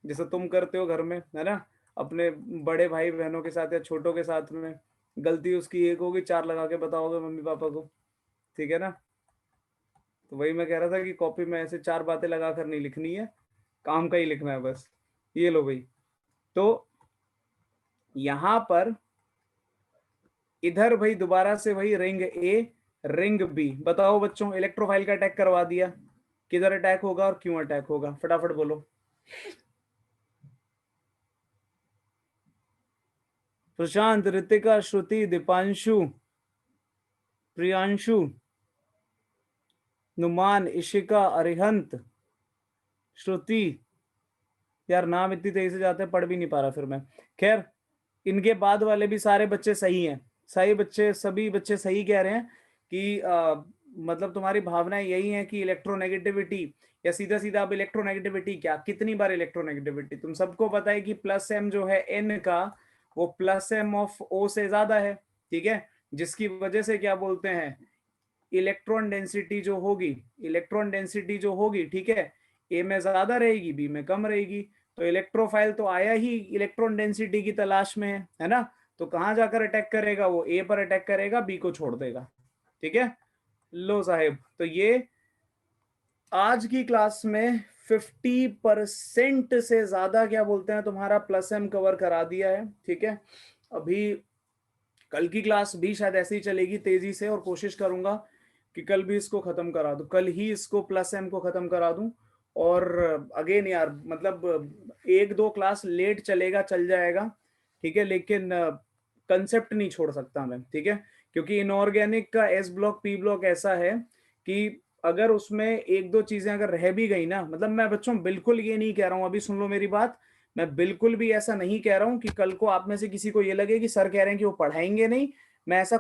जैसे तुम करते हो घर में, है ना, अपने बड़े भाई बहनों के साथ या छोटों के साथ में। गलती उसकी एक होगी, चार लगा के बताओगे मम्मी पापा को, ठीक है ना। तो वही मैं कह रहा था कि कॉपी में ऐसे चार बातें लगा कर नहीं लिखनी है, काम का ही लिखना है बस। ये लो भाई, तो यहां पर इधर भाई दोबारा से वही रिंग ए, रिंग बी। बताओ बच्चों, इलेक्ट्रोफाइल का अटैक करवा दिया, किधर अटैक होगा और क्यों अटैक होगा, फटाफट बोलो। प्रशांत, ऋतिका, श्रुति, दीपांशु, प्रियांशु, नुमान, इशिका, अरिहंत, श्रुति। यार नाम इतनी तेजी से जाते हैं, पढ़ भी नहीं पा रहा फिर मैं। खैर, इनके बाद वाले भी सारे बच्चे सही हैं, सही बच्चे, सभी बच्चे सही कह रहे हैं कि मतलब तुम्हारी भावनाएं यही है कि इलेक्ट्रोनेगेटिविटी, या सीधा सीधा अब इलेक्ट्रोनेगेटिविटी क्या, कितनी बार इलेक्ट्रोनेगेटिविटी, तुम सबको पता है कि प्लस एम जो है एन का, वो प्लस एम ऑफ ओ से ज्यादा है, ठीक है, जिसकी वजह से क्या बोलते हैं, इलेक्ट्रॉन डेंसिटी जो होगी, इलेक्ट्रॉन डेंसिटी जो होगी, ठीक है, ए में ज्यादा रहेगी, बी में कम रहेगी। तो इलेक्ट्रोफाइल तो आया ही इलेक्ट्रॉन डेंसिटी की तलाश में है ना, तो कहां जाकर अटैक करेगा, वो ए पर अटैक करेगा, बी को छोड़ देगा, ठीक है। लो साहेब, तो ये आज की क्लास में 50% से ज्यादा क्या बोलते हैं तुम्हारा प्लस एम कवर करा दिया है, ठीक है। अभी कल की क्लास भी शायद ऐसे ही चलेगी तेजी से, और कोशिश करूंगा कि कल भी इसको खत्म करा दूं, कल ही इसको प्लस एम को खत्म करा दूं। और अगेन यार, मतलब एक दो क्लास लेट चलेगा, चल जाएगा, ठीक है, लेकिन कंसेप्ट नहीं छोड़ सकता मैं, ठीक है, क्योंकि इनऑर्गेनिक का एस ब्लॉक पी ब्लॉक ऐसा है कि अगर उसमें एक दो चीजें अगर रह भी गई ना, मतलब मैं बच्चों बिल्कुल ये नहीं कह रहा हूं, अभी सुन लो मेरी बात, मैं बिल्कुल भी ऐसा नहीं कह रहा हूं कि कल को आप में से किसी को ये लगे कि सर कह रहे हैं कि वो पढ़ाएंगे नहीं, मैं ऐसा